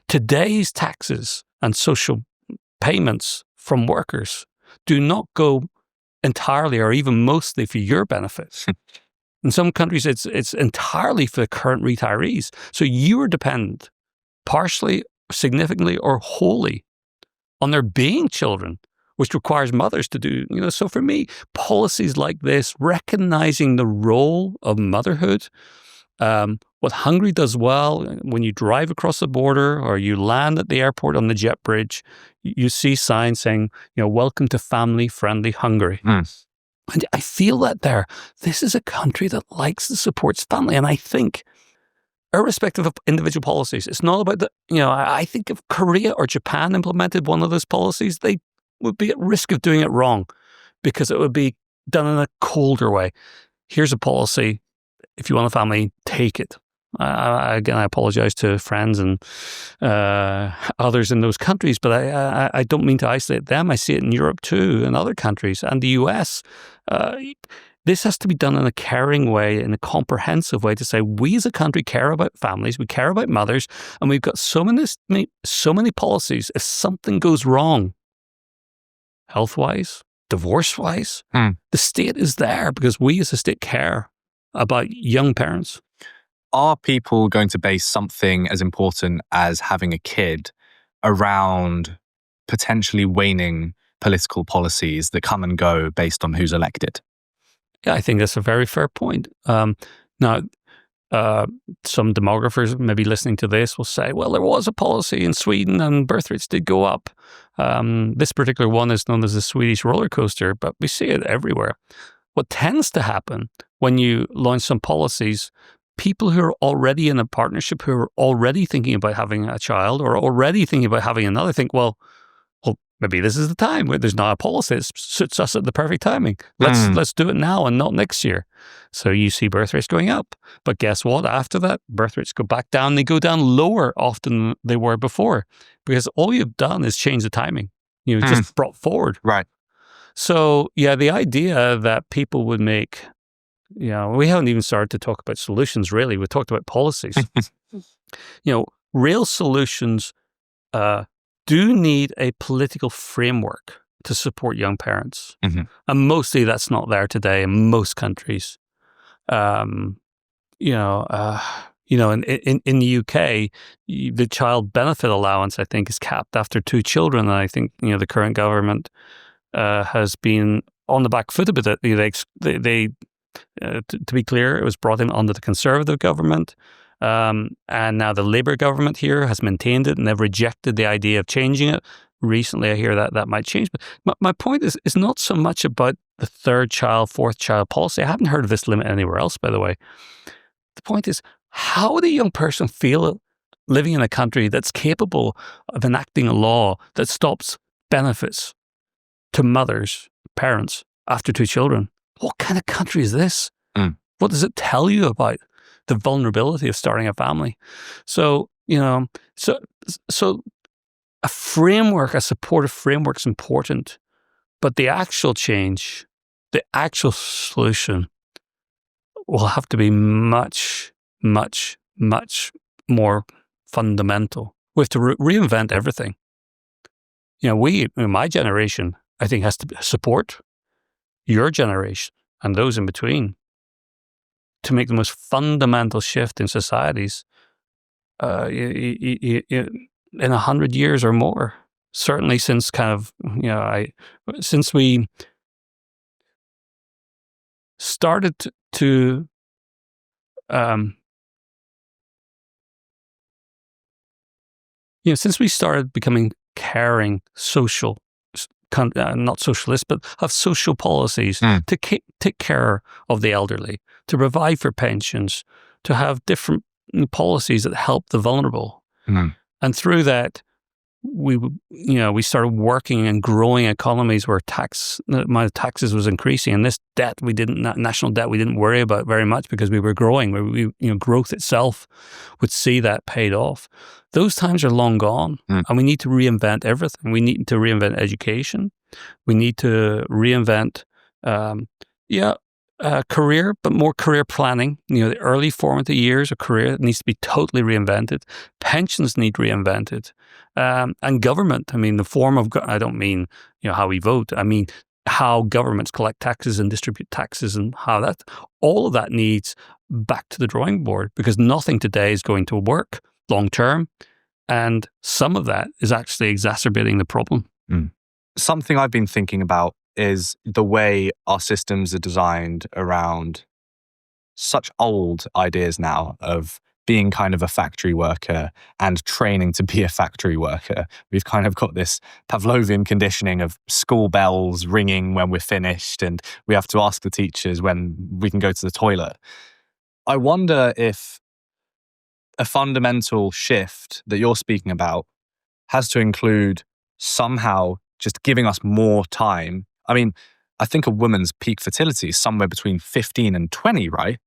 today's taxes and social payments from workers do not go entirely or even mostly for your benefit. In some countries, it's entirely for the current retirees. So you are dependent, partially, significantly, or wholly on there being children, which requires mothers to do, So for me, policies like this, recognizing the role of motherhood, what Hungary does well, when you drive across the border or you land at the airport on the jet bridge, you see signs saying, welcome to family-friendly Hungary. And I feel that this is a country that likes and supports family. And I think, irrespective of individual policies, it's not about I think if Korea or Japan implemented one of those policies, they would be at risk of doing it wrong because it would be done in a colder way. Here's a policy. If you want a family, take it. Again, I apologize to friends and others in those countries, but I don't mean to isolate them. I see it in Europe too, and other countries, and the US. This has to be done in a caring way, in a comprehensive way, to say we as a country care about families, we care about mothers, and we've got so many policies. If something goes wrong, health-wise, divorce-wise, the state is there because we as a state care about young parents. Are people going to base something as important as having a kid around potentially waning political policies that come and go based on who's elected? Yeah, I think that's a very fair point. Now, some demographers maybe listening to this will say, well, there was a policy in Sweden and birth rates did go up. This particular one is known as the Swedish roller coaster, but we see it everywhere. What tends to happen when you launch some policies, people who are already in a partnership, who are already thinking about having a child or already thinking about having another, think, well, maybe this is the time where there's not a policy that suits us at the perfect timing. Let's do it now and not next year. So you see birth rates going up. But guess what? After that, birth rates go back down. They go down lower often than they were before, because all you've done is change the timing. Just brought forward. Right. So yeah, the idea that people would make, we haven't even started to talk about solutions really. We talked about policies. Real solutions do need a political framework to support young parents. Mm-hmm. And mostly that's not there today in most countries. In the UK, the child benefit allowance, I think, is capped after 2 children. And I think, the current government has been on the back foot a bit. To be clear, it was brought in under the Conservative government. And now the Labour government here has maintained it, and they've rejected the idea of changing it. Recently, I hear that might change. But my point is not so much about the 3rd child, 4th child policy. I haven't heard of this limit anywhere else, by the way. The point is, how would a young person feel living in a country that's capable of enacting a law that stops benefits to mothers, parents, after 2 children? What kind of country is this? What does it tell you about the vulnerability of starting a family? So a framework, a supportive framework is important, but the actual change, the actual solution will have to be much, much, much more fundamental. We have to reinvent everything. My generation, I think, has to support your generation and those in between to make the most fundamental shift in societies in 100 years or more. Certainly since since we started to since we started becoming caring, social, not socialist, but have social policies to take care of the elderly, to provide for pensions, to have different policies that help the vulnerable. And through that, we started working and growing economies where the amount of taxes was increasing, and this national debt, we didn't worry about very much because we were growing. Growth itself would see that paid off. Those times are long gone, and we need to reinvent everything. We need to reinvent education. We need to reinvent, career, but more career planning. The early formative years of career needs to be totally reinvented. Pensions need reinvented. And government, the form of, I don't mean, how we vote. I mean, how governments collect taxes and distribute taxes, and all of that needs back to the drawing board, because nothing today is going to work long term. And some of that is actually exacerbating the problem. Something I've been thinking about is the way our systems are designed around such old ideas now of being kind of a factory worker and training to be a factory worker. We've kind of got this Pavlovian conditioning of school bells ringing when we're finished, and we have to ask the teachers when we can go to the toilet. I wonder if a fundamental shift that you're speaking about has to include somehow just giving us more time. I think a woman's peak fertility is somewhere between 15 and 20, right?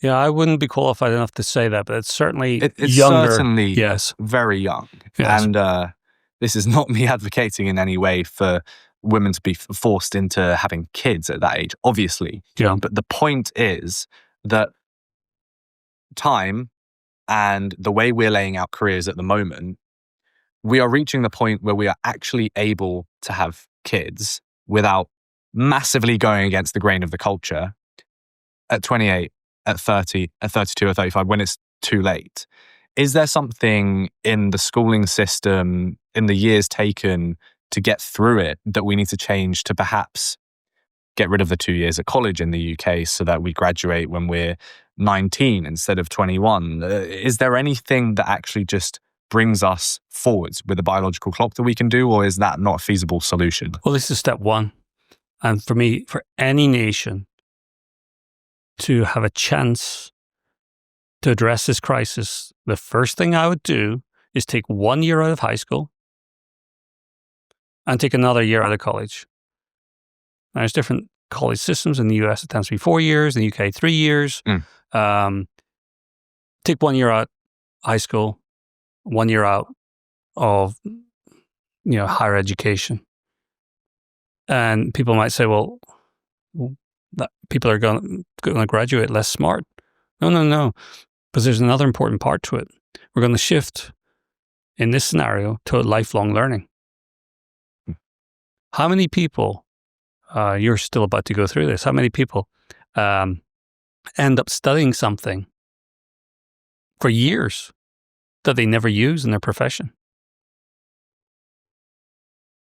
Yeah, I wouldn't be qualified enough to say that, but it's certainly it's younger. Certainly yes. Very young. Yes. And this is not me advocating in any way for women to be forced into having kids at that age, obviously. Yeah. But the point is that time and the way we're laying out careers at the moment, we are reaching the point where we are actually able to have kids without massively going against the grain of the culture at 28, at 30, at 32 or 35 when it's too late. Is there something in the schooling system, in the years taken to get through it, that we need to change to perhaps get rid of the 2 years at college in the UK so that we graduate when we're 19 instead of 21? Is there anything that actually just brings us forwards with the biological clock that we can do, or is that not a feasible solution? Well, this is step one. And for me, for any nation to have a chance to address this crisis, the first thing I would do is take 1 year out of high school, and take another year out of college. Now, there's different college systems. In the US, it tends to be 4 years. In the UK, 3 years. Take 1 year out high school, 1 year out of higher education. And people might say, well, that people are going to graduate less smart. No. Because there's another important part to it. We're going to shift in this scenario to lifelong learning. How many people, you're still about to go through this, how many people end up studying something for years that they never use in their profession?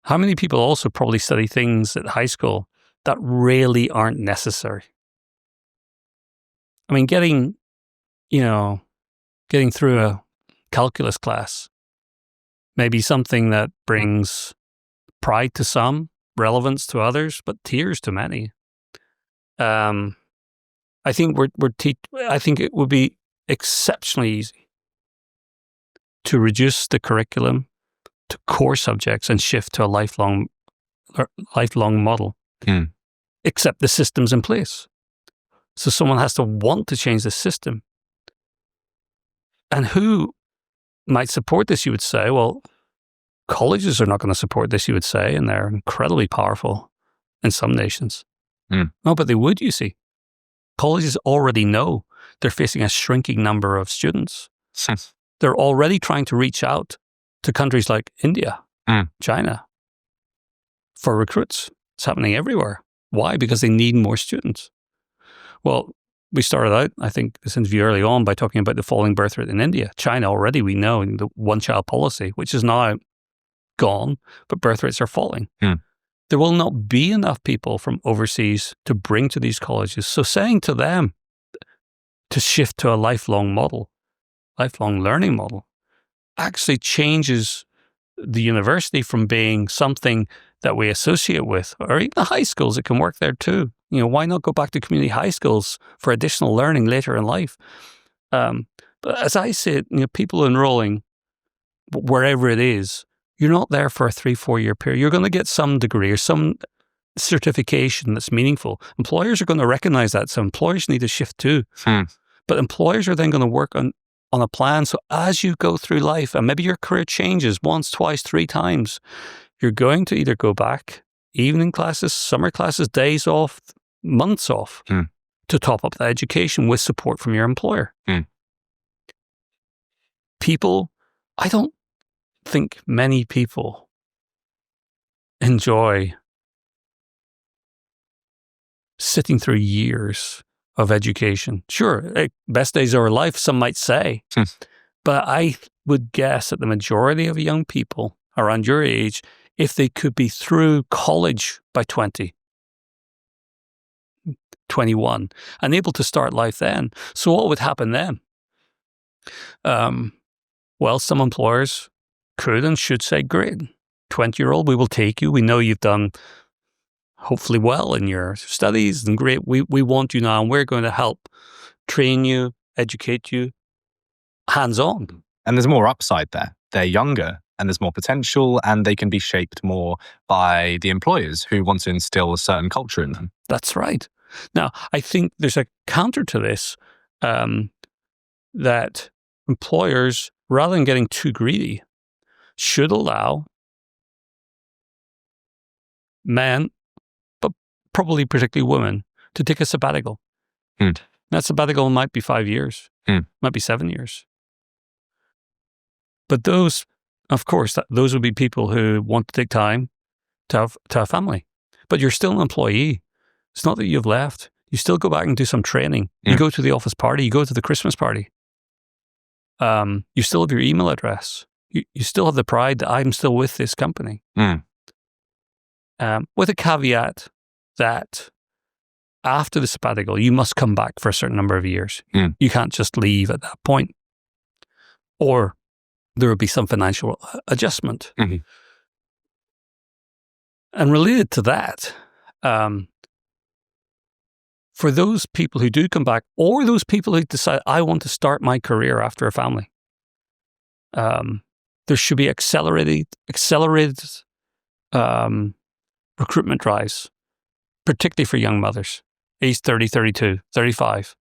How many people also probably study things at high school that really aren't necessary? I mean, getting through a calculus class may be something that brings pride to some, relevance to others, but tears to many. I think I think it would be exceptionally easy to reduce the curriculum to core subjects and shift to a lifelong model, except the system's in place. So someone has to want to change the system. And who might support this, you would say? Well, colleges are not going to support this, you would say, and they're incredibly powerful in some nations. No, but they would, you see. Colleges already know they're facing a shrinking number of students. They're already trying to reach out to countries like India, China, for recruits. It's happening everywhere. Why? Because they need more students. Well, we started out, I think, this interview early on by talking about the falling birth rate in India. China already, we know, in the one-child policy, which is now gone, but birth rates are falling. There will not be enough people from overseas to bring to these colleges. So saying to them to shift to a lifelong learning model, actually changes the university from being something that we associate with, or even the high schools, it can work there too. Why not go back to community high schools for additional learning later in life? But as I say it, people enrolling wherever it is, you're not there for a 3-4 year period. You're going to get some degree or some certification that's meaningful. Employers are going to recognize that, so employers need to shift too. But employers are then going to work on a plan. So as you go through life, and maybe your career changes once, twice, 3 times, you're going to either go back, evening classes, summer classes, days off, months off, to top up the education with support from your employer. I don't think many people enjoy sitting through years of education. Sure, best days of our life, some might say. But I would guess that the majority of young people around your age, if they could be through college by 20, 21, and able to start life then. So what would happen then? Well, some employers could and should say, great, 20-year-old, we will take you. We know you've done hopefully well in your studies, and great, we want you now, and we're going to help train you, educate you, hands-on. And there's more upside there. They're younger, and there's more potential, and they can be shaped more by the employers who want to instill a certain culture in them. That's right. Now, I think there's a counter to this, that employers, rather than getting too greedy, should allow men, but probably particularly women, to take a sabbatical. That sabbatical might be 5 years, might be 7 years. But those, of course, those would be people who want to take time to have a family. But you're still an employee. It's not that you've left. You still go back and do some training. You go to the office party. You go to the Christmas party. You still have your email address. You still have the pride that I'm still with this company. With a caveat that after the sabbatical, you must come back for a certain number of years. You can't just leave at that point. Or there will be some financial adjustment. And related to that, for those people who do come back, or those people who decide, I want to start my career after a family, there should be accelerated recruitment drives, particularly for young mothers, age 30, 32, 35.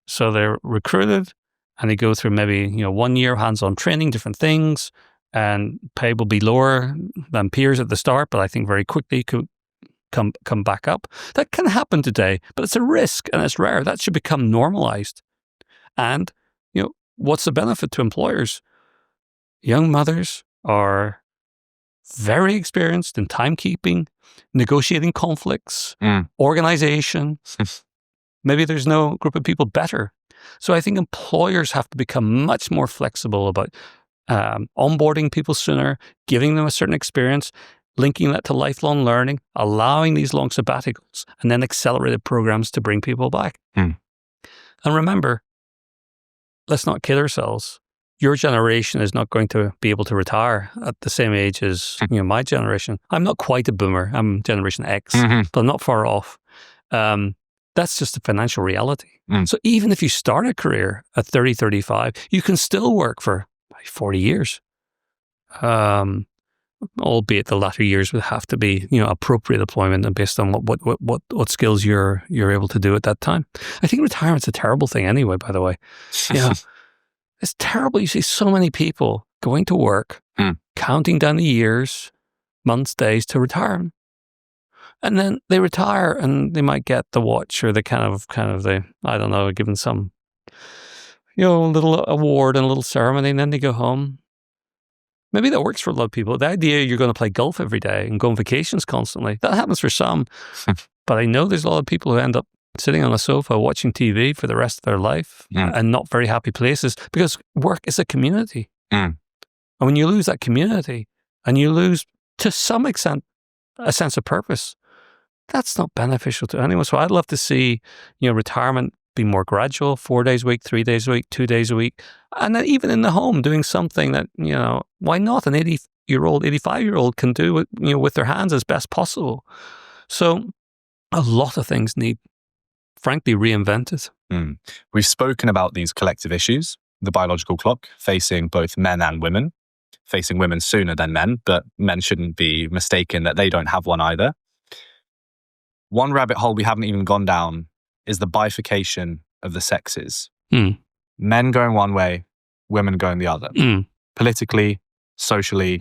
So they're recruited and they go through maybe 1 year hands-on training, different things, and pay will be lower than peers at the start, but I think very quickly could come back up. That can happen today, but it's a risk and it's rare. That should become normalized. And what's the benefit to employers? Young mothers are very experienced in timekeeping, negotiating conflicts, organization. Maybe there's no group of people better. So I think employers have to become much more flexible about onboarding people sooner, giving them a certain experience, linking that to lifelong learning, allowing these long sabbaticals, and then accelerated programs to bring people back. And remember, let's not kid ourselves. Your generation is not going to be able to retire at the same age as my generation. I'm not quite a boomer. I'm Generation X, but I'm not far off. That's just a financial reality. So even if you start a career at 30, 35, you can still work for 40 years. Albeit the latter years would have to be appropriate employment and based on what skills you're able to do at that time. I think retirement's a terrible thing anyway, by the way. It's terrible. You see so many people going to work, counting down the years, months, days to retirement. And then they retire and they might get the watch or the kind of the, I don't know, given some, little award and a little ceremony, and then they go home. Maybe that works for a lot of people. The idea you're going to play golf every day and go on vacations constantly, that happens for some. But I know there's a lot of people who end up sitting on a sofa watching TV for the rest of their life and not very happy places, because work is a community. And when you lose that community and you lose, to some extent, a sense of purpose, that's not beneficial to anyone. So I'd love to see, retirement be more gradual, 4 days a week, 3 days a week, 2 days a week. And then even in the home, doing something that, why not an 80-year-old, 85-year-old can do with their hands as best possible. So a lot of things need, frankly, reinvented. We've spoken about these collective issues, the biological clock facing both men and women, facing women sooner than men, but men shouldn't be mistaken that they don't have one either. One rabbit hole we haven't even gone down is the bifurcation of the sexes. Men going one way, women going the other. Politically, socially,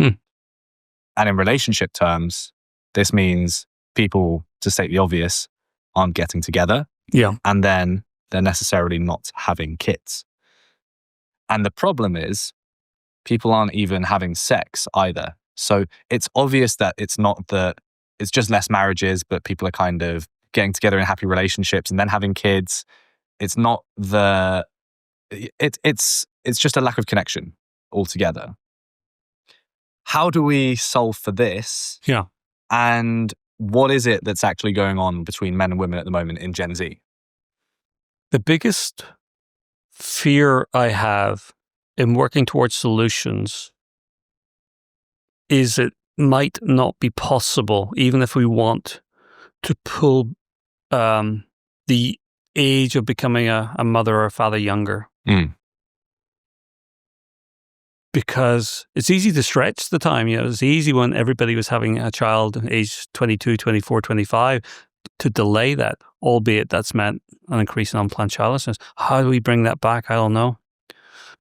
and in relationship terms, this means people, to state the obvious, aren't getting together. And then they're necessarily not having kids. And the problem is, people aren't even having sex either. So it's obvious that it's just less marriages, but people are kind of getting together in happy relationships and then having kids. It's not it's just a lack of connection altogether. How do we solve for this? And what is it that's actually going on between men and women at the moment in Gen Z? The biggest fear I have in working towards solutions is it might not be possible, even if we want to pull the age of becoming a mother or a father younger. Because it's easy to stretch the time. It's easy when everybody was having a child age 22, 24, 25 to delay that, albeit that's meant an increase in unplanned childlessness. How do we bring that back? I don't know.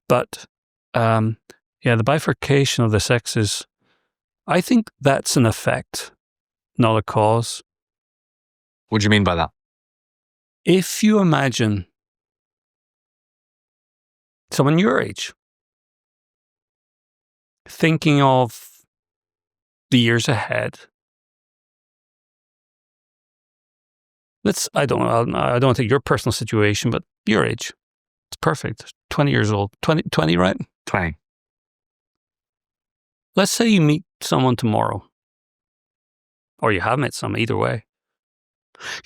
But the bifurcation of the sexes, I think that's an effect, not a cause. What do you mean by that? If you imagine someone your age thinking of the years ahead, I don't want to take your personal situation, but your age, it's perfect. 20 years old, 20, right? 20. Let's say you meet someone tomorrow, or you have met someone, either way.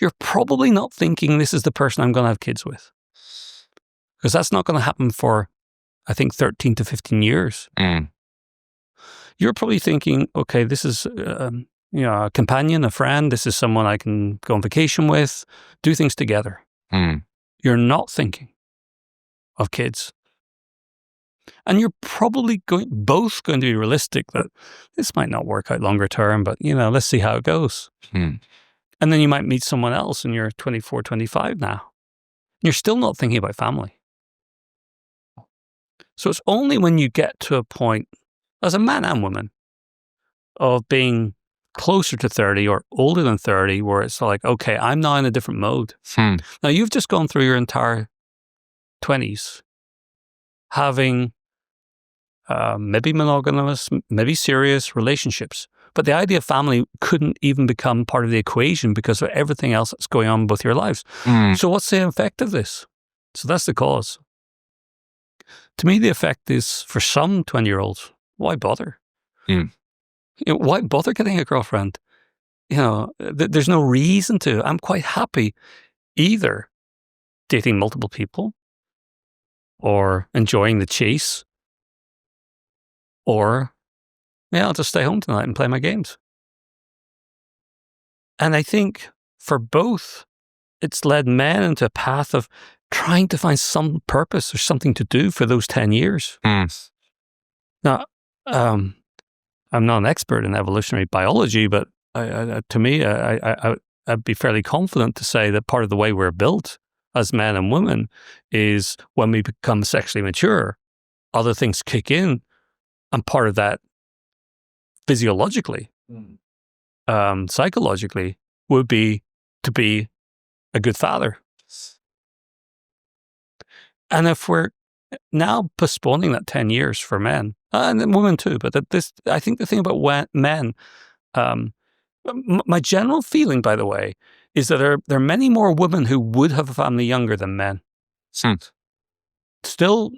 You're probably not thinking this is the person I'm going to have kids with, because that's not going to happen for, I think, 13 to 15 years. You're probably thinking, okay, this is a companion, a friend. This is someone I can go on vacation with, do things together. You're not thinking of kids. And you're probably both going to be realistic that this might not work out longer term, but, let's see how it goes. And then you might meet someone else and you're 24, 25 now. You're still not thinking about family. So it's only when you get to a point, as a man and woman, of being closer to 30 or older than 30, where it's like, okay, I'm now in a different mode. Now, you've just gone through your entire 20s having maybe monogamous, maybe serious relationships. But the idea of family couldn't even become part of the equation because of everything else that's going on with your lives. So what's the effect of this? So that's the cause. To me, the effect is, for some 20-year-olds, why bother? Why bother getting a girlfriend? There's no reason to. I'm quite happy either dating multiple people or enjoying the chase, or I'll just stay home tonight and play my games. And I think for both, it's led men into a path of trying to find some purpose or something to do for those 10 years. Now, I'm not an expert in evolutionary biology, but to me, I'd be fairly confident to say that part of the way we're built as men and women is when we become sexually mature, other things kick in, and part of that physiologically, psychologically, would be to be a good father. And if we're now postponing that 10 years for men, and women too, but I think the thing about men, my general feeling, by the way, is that there are many more women who would have a family younger than men. Still,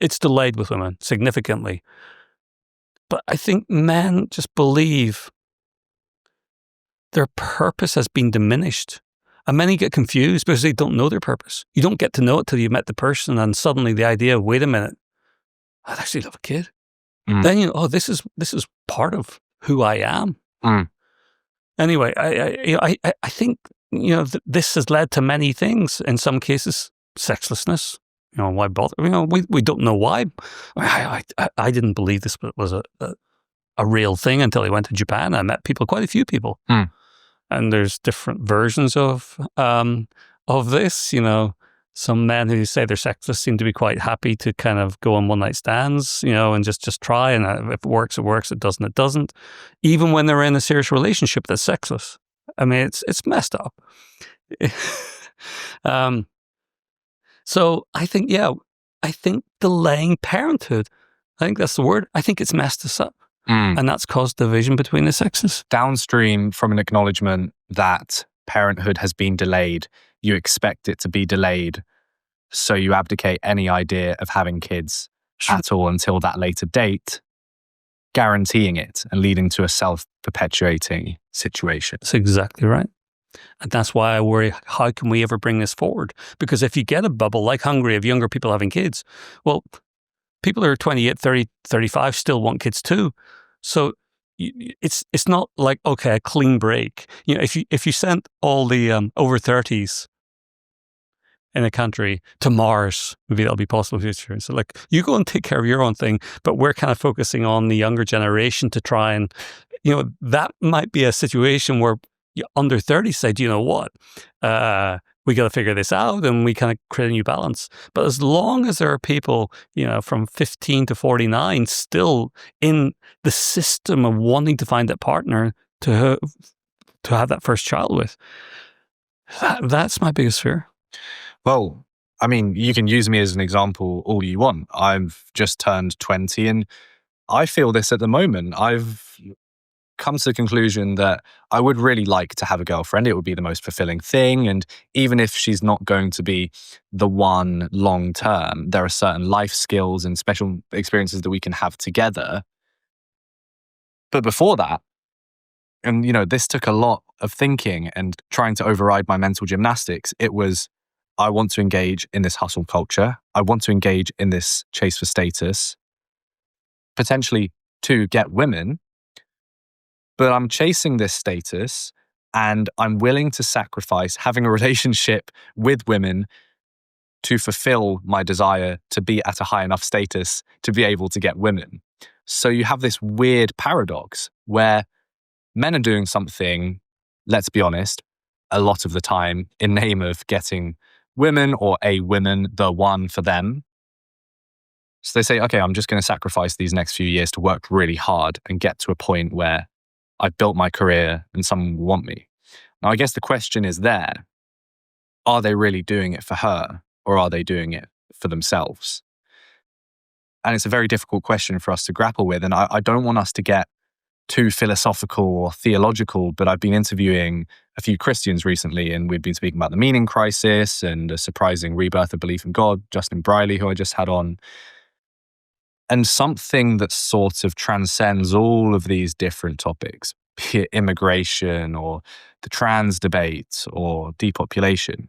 it's delayed with women significantly. But I think men just believe their purpose has been diminished. And many get confused because they don't know their purpose. You don't get to know it till you've met the person, and suddenly the idea of, wait a minute, I'd actually love a kid. Then this is part of who I am. Anyway, I think this has led to many things. In some cases, sexlessness. Why bother? We don't know why. I didn't believe this was a real thing until I went to Japan. I met quite a few people. And there's different versions of this. Some men who say they're sexless seem to be quite happy to kind of go on one-night stands, and just try. And if it works, it works. It doesn't, it doesn't. Even when they're in a serious relationship that's sexless. I mean, it's messed up. So I think delaying parenthood, I think that's the word. I think it's messed us up. And that's caused division between the sexes. Downstream from an acknowledgement that parenthood has been delayed, you expect it to be delayed, so you abdicate any idea of having kids at all until that later date, guaranteeing it and leading to a self-perpetuating situation. That's exactly right. And that's why I worry, how can we ever bring this forward? Because if you get a bubble like Hungary of younger people having kids, well, people who are 28, 30, 35 still want kids too. So it's not like, okay, a clean break. If you sent all the over 30s in a country to Mars, maybe that'll be possible future. So like, you go and take care of your own thing, but we're kind of focusing on the younger generation to try and, that might be a situation where under 30 say, do you know what? We got to figure this out, and we kind of create a new balance. But as long as there are people, from 15 to 49 still in the system of wanting to find that partner to have that first child with, that's my biggest fear. Well, I mean, you can use me as an example all you want. I've just turned 20 and I feel this at the moment. I've come to the conclusion that I would really like to have a girlfriend. It would be the most fulfilling thing. And even if she's not going to be the one long term, there are certain life skills and special experiences that we can have together. But before that, and this took a lot of thinking and trying to override my mental gymnastics. It was, I want to engage in this hustle culture. I want to engage in this chase for status, potentially to get women. But I'm chasing this status and I'm willing to sacrifice having a relationship with women to fulfill my desire to be at a high enough status to be able to get women. So you have this weird paradox where men are doing something, let's be honest, a lot of the time in name of getting women or a woman, the one for them. So they say, okay, I'm just going to sacrifice these next few years to work really hard and get to a point where I've built my career and someone will want me. Now, I guess the question is there, are they really doing it for her or are they doing it for themselves? And it's a very difficult question for us to grapple with. And I don't want us to get too philosophical or theological, but I've been interviewing a few Christians recently and we've been speaking about the meaning crisis and a surprising rebirth of belief in God, Justin Briley, who I just had on. And something that sort of transcends all of these different topics, be it immigration or the trans debate or depopulation,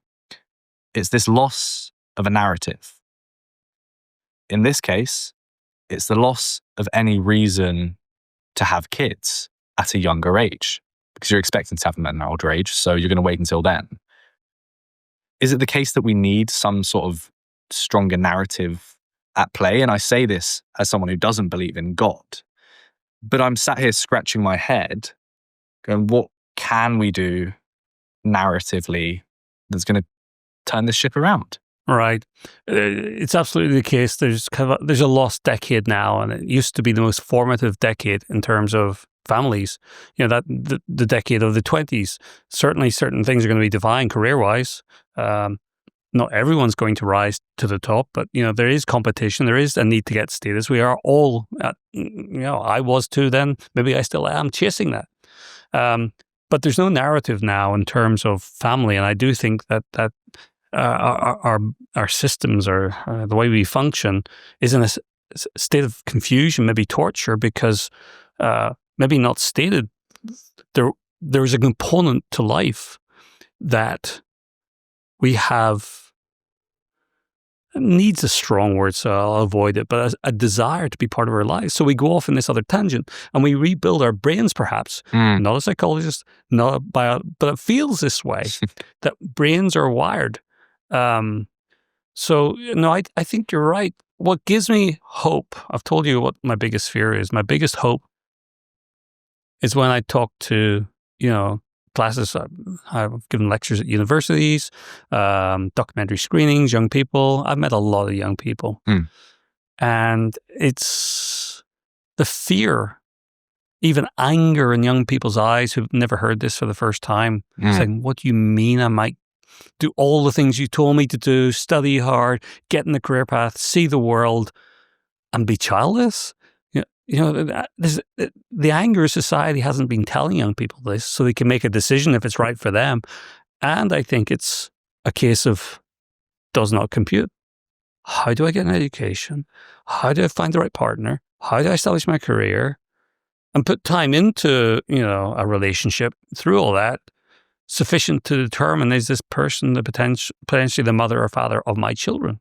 it's this loss of a narrative. In this case, it's the loss of any reason to have kids at a younger age, because you're expecting to have them at an older age, so you're going to wait until then. Is it the case that we need some sort of stronger narrative at play? And I say this as someone who doesn't believe in God, but I'm sat here scratching my head going, what can we do narratively that's going to turn this ship around? Right. It's absolutely the case. There's a lost decade now, and it used to be the most formative decade in terms of families. That the decade of the 20s. Certainly, certain things are going to be defined career-wise. Not everyone's going to rise to the top, but there is competition. There is a need to get status. We are all, I was too then. Maybe I still am chasing that. But there's no narrative now in terms of family, and I do think that our systems or the way we function is in a state of confusion, maybe torture, because maybe not stated. There's a component to life that we have, needs a strong word, so I'll avoid it, but a desire to be part of our lives. So we go off in this other tangent and we rebuild our brains, perhaps. Not a psychologist, but it feels this way, that brains are wired. So, I think you're right. What gives me hope, I've told you what my biggest fear is. My biggest hope is when I talk to, classes. I've given lectures at universities, documentary screenings, young people. I've met a lot of young people. And it's the fear, even anger in young people's eyes who've never heard this for the first time, saying, what do you mean I might do all the things you told me to do, study hard, get in the career path, see the world, and be childless? The anger of society hasn't been telling young people this, so they can make a decision if it's right for them. And I think it's a case of does not compute. How do I get an education? How do I find the right partner? How do I establish my career? And put time into, a relationship through all that, sufficient to determine, is this person the potentially the mother or father of my children?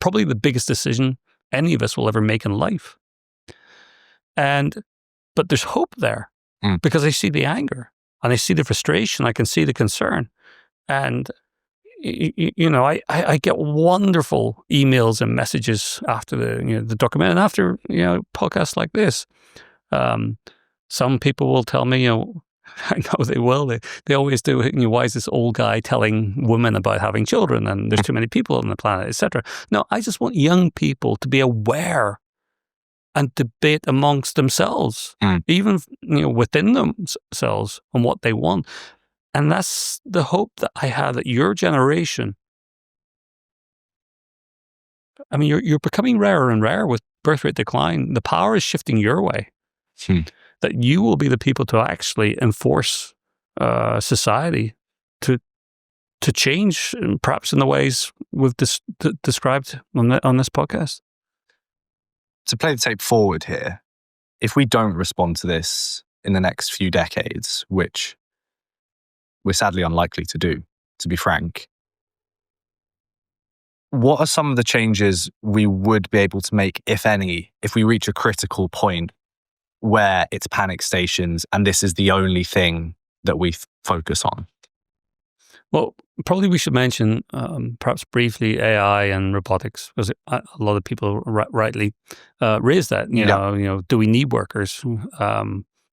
Probably the biggest decision any of us will ever make in life. But there's hope there because I see the anger and I see the frustration. I can see the concern. And, I get wonderful emails and messages after the document and after, podcasts like this. Some people will tell me, I know they will. They always do. Why is this old guy telling women about having children and there's too many people on the planet, etc. No, I just want young people to be aware and debate amongst themselves, even within themselves, on what they want. And that's the hope that I have, that your generation, you're becoming rarer and rarer with birth rate decline. The power is shifting your way. That you will be the people to actually enforce society to change, perhaps in the ways we've described on this podcast. To play the tape forward here, if we don't respond to this in the next few decades, which we're sadly unlikely to do, to be frank, what are some of the changes we would be able to make, if any, if we reach a critical point where it's panic stations and this is the only thing that we focus on? Well, probably we should mention, perhaps briefly, AI and robotics, because a lot of people rightly raise that. You know, do we need workers?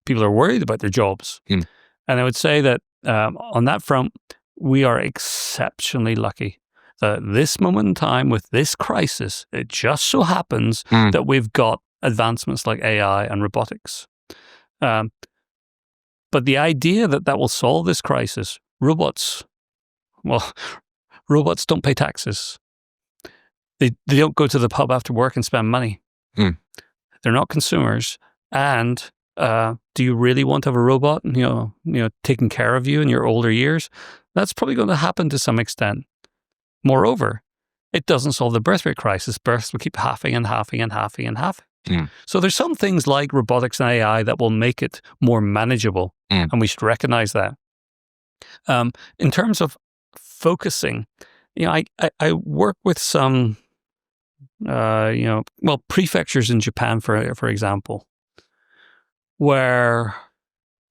People are worried about their jobs, and I would say that on that front, we are exceptionally lucky that this moment in time with this crisis, it just so happens that we've got advancements like AI and robotics. But the idea that will solve this crisis, robots don't pay taxes. They don't go to the pub after work and spend money. They're not consumers. And do you really want to have a robot, you know, taking care of you in your older years? That's probably going to happen to some extent. Moreover, it doesn't solve the birth rate crisis. Births will keep halving and halving and halving and halving. So there's some things like robotics and AI that will make it more manageable, and we should recognize that. In terms of focusing, you know, I work with some, prefectures in Japan, for example, where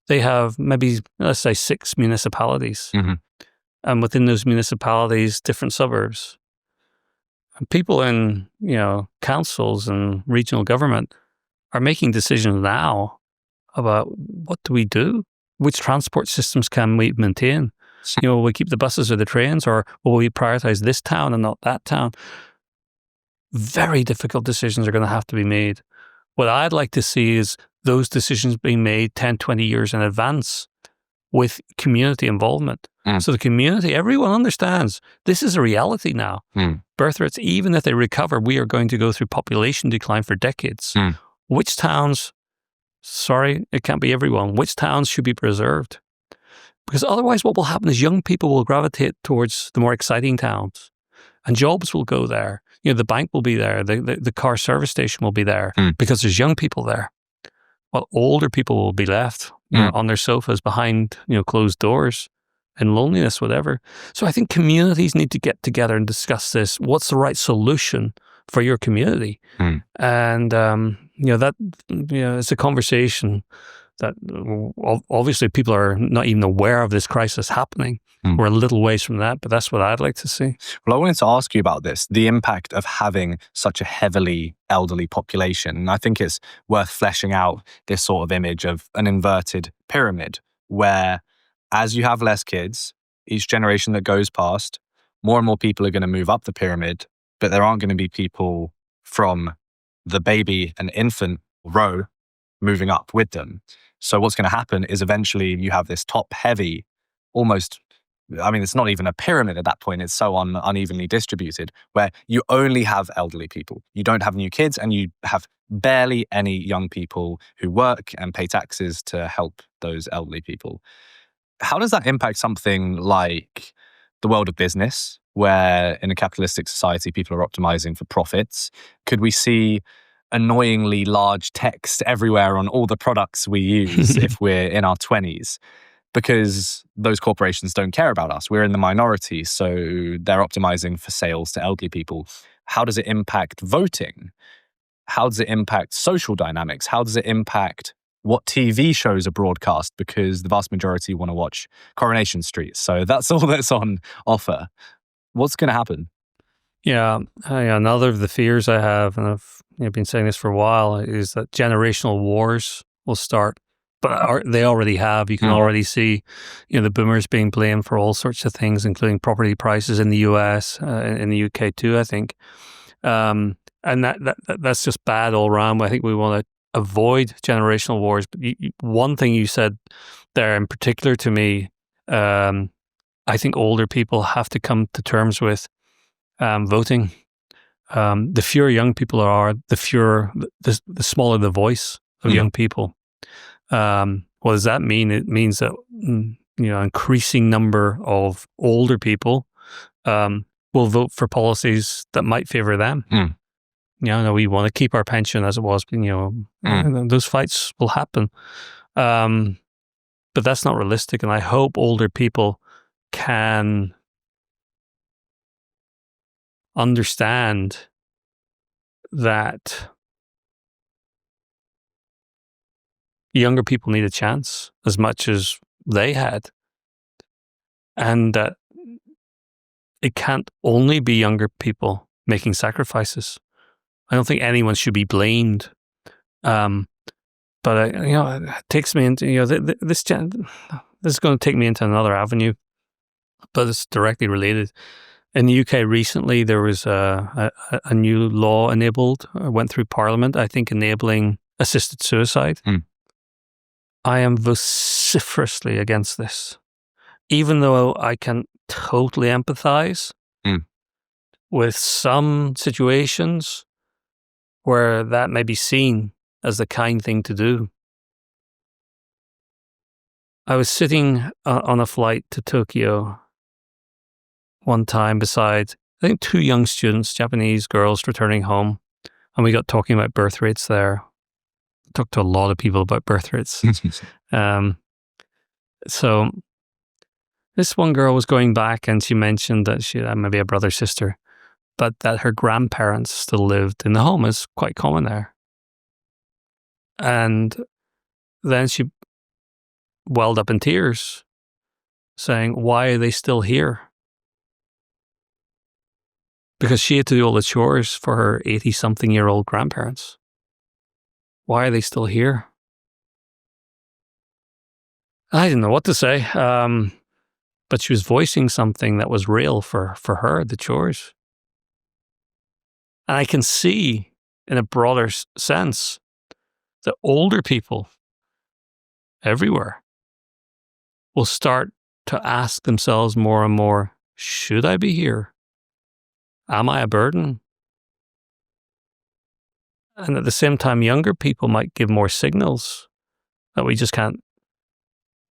they have maybe, let's say, 6 municipalities, and within those municipalities, different suburbs. And people in, you know, councils and regional government are making decisions now about what do we do? Which transport systems can we maintain? You know, will we keep the buses or the trains, or will we prioritize this town and not that town? Very difficult decisions are going to have to be made. What I'd like to see is those decisions being made 10, 20 years in advance with community involvement. So the community, everyone understands this is a reality now. Birth rates, even if they recover, we are going to go through population decline for decades. Which towns, sorry, it can't be everyone, which towns should be preserved? Because otherwise what will happen is young people will gravitate towards the more exciting towns, and jobs will go there. You know, the bank will be there, the car service station will be there because there's young people there. While older people will be left, you know, on their sofas behind, you know, closed doors and loneliness, whatever. So I think communities need to get together and discuss this. What's the right solution for your community? And, that, it's a conversation that obviously people are not even aware of this crisis happening. We're a little ways from that, but that's what I'd like to see. Well, I wanted to ask you about this, the impact of having such a heavily elderly population. And I think it's worth fleshing out this sort of image of an inverted pyramid, where as you have less kids, each generation that goes past, more and more people are going to move up the pyramid, but there aren't going to be people from the baby and infant row moving up with them. So what's going to happen is eventually you have this top-heavy, almost, I mean, it's not even a pyramid at that point. It's so unevenly distributed, where you only have elderly people. You don't have new kids, and you have barely any young people who work and pay taxes to help those elderly people. How does that impact something like the world of business, where in a capitalistic society, people are optimizing for profits? Could we see annoyingly large text everywhere on all the products we use if we're in our 20s? Because those corporations don't care about us. We're in the minority, so they're optimizing for sales to elderly people. How does it impact voting? How does it impact social dynamics? How does it impact what TV shows are broadcast? Because the vast majority want to watch Coronation Street. So that's all that's on offer. What's going to happen? Yeah, another of the fears I have, and I've been saying this for a while, is that generational wars will start. But they already have. You can already see, the boomers being blamed for all sorts of things, including property prices in the US, in the UK too, I think. And that's just bad all around. I think we want to avoid generational wars. But one thing you said there in particular to me, I think older people have to come to terms with voting. The fewer young people are, the smaller the voice of young people. What does that mean? It means that increasing number of older people will vote for policies that might favor them. We want to keep our pension as it was, but those fights will happen. But that's not realistic, and I hope older people can understand that younger people need a chance as much as they had, and that it can't only be younger people making sacrifices. I don't think anyone should be blamed. But it takes me into this is going to take me into another avenue, but it's directly related. In the UK recently, there was a new law went through Parliament, I think, enabling assisted suicide. I am vociferously against this, even though I can totally empathize with some situations where that may be seen as the kind thing to do. I was sitting on a flight to Tokyo one time beside, I think, 2 young students, Japanese girls returning home, and we got talking about birth rates there. Talked to a lot of people about birth rates. So this one girl was going back, and she mentioned that she had maybe a brother, sister, but that her grandparents still lived in the home. It's quite common there. And then she welled up in tears, saying, why are they still here? Because she had to do all the chores for her 80-something-year-old grandparents. Why are they still here? I didn't know what to say, but she was voicing something that was real for her, the chores. And I can see, in a broader sense, that older people everywhere will start to ask themselves more and more, should I be here? Am I a burden? And at the same time, younger people might give more signals that we just can't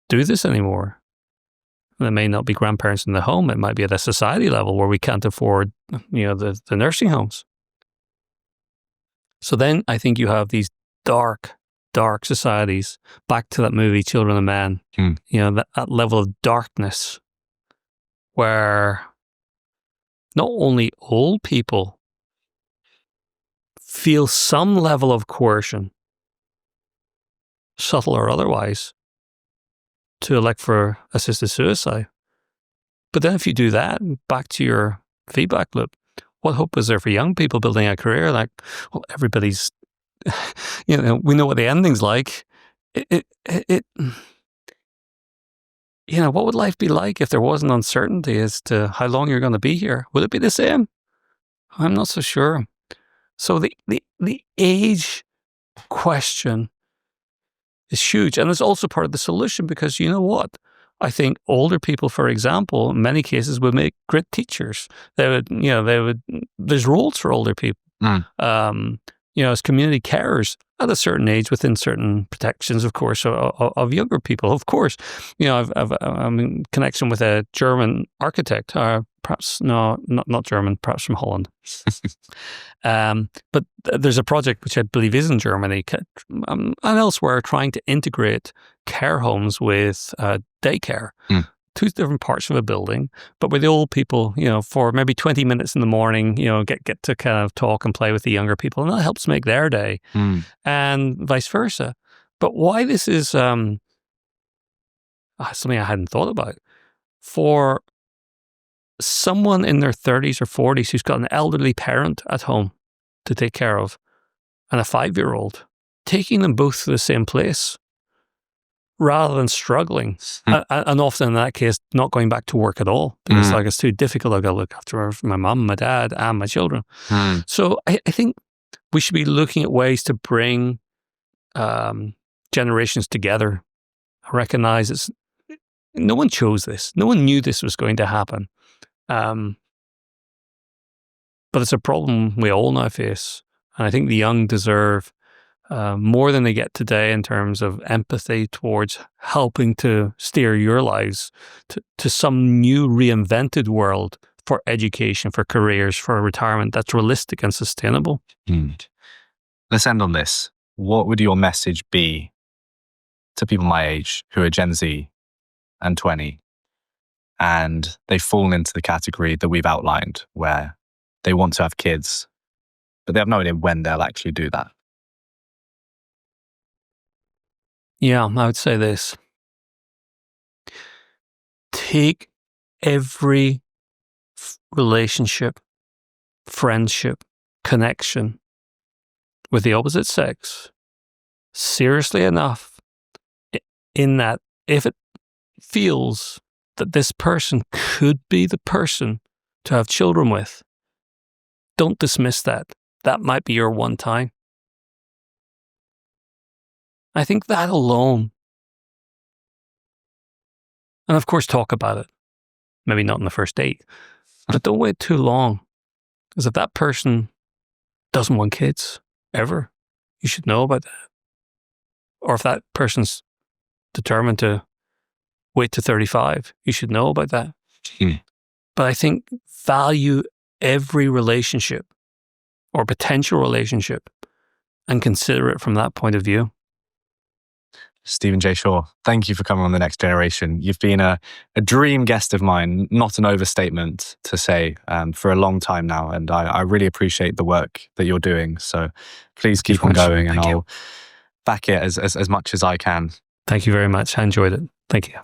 do this anymore. And it may not be grandparents in the home. It might be at a society level where we can't afford, the nursing homes. So then I think you have these dark societies, back to that movie, Children of Men, that level of darkness where not only old people feel some level of coercion, subtle or otherwise, to elect for assisted suicide. But then if you do that, back to your feedback loop, what hope is there for young people building a career? Like, well, everybody's, we know what the ending's like. What would life be like if there wasn't uncertainty as to how long you're going to be here? Would it be the same? I'm not so sure. So the age question is huge. And it's also part of the solution, because you know what? I think older people, for example, in many cases would make great teachers. There's roles for older people. As community carers at a certain age, within certain protections, of course, of younger people. Of course, I'm in connection with a German architect, perhaps not German, perhaps from Holland. But there's a project which I believe is in Germany and elsewhere, trying to integrate care homes with daycare. 2 different parts of a building, but with the old people, for maybe 20 minutes in the morning, get to kind of talk and play with the younger people, and that helps make their day, and vice versa. But why this is something I hadn't thought about. For someone in their 30s or 40s who's got an elderly parent at home to take care of, and a 5-year-old, taking them both to the same place, rather than struggling, and often in that case, not going back to work at all, because it's too difficult. I've got to look after my mum, my dad, and my children. So I think we should be looking at ways to bring generations together. I recognize no one chose this. No one knew this was going to happen. But it's a problem we all now face. And I think the young deserve more than they get today in terms of empathy towards helping to steer your lives to some new reinvented world for education, for careers, for retirement that's realistic and sustainable. Let's end on this. What would your message be to people my age who are Gen Z and 20, and they fall into the category that we've outlined, where they want to have kids, but they have no idea when they'll actually do that? Yeah, I would say this. Take every relationship, friendship, connection with the opposite sex seriously enough in that if it feels that this person could be the person to have children with, don't dismiss that. That might be your one time. I think that alone. And of course, talk about it. Maybe not on the first date, but don't wait too long. Because if that person doesn't want kids ever, you should know about that. Or if that person's determined to wait to 35, you should know about that. But I think value every relationship or potential relationship and consider it from that point of view. Stephen J. Shaw, thank you for coming on The Next Generation. You've been a dream guest of mine, not an overstatement to say, for a long time now. And I really appreciate the work that you're doing. So please keep on going and I'll back it as much as I can. Thank you very much. I enjoyed it. Thank you.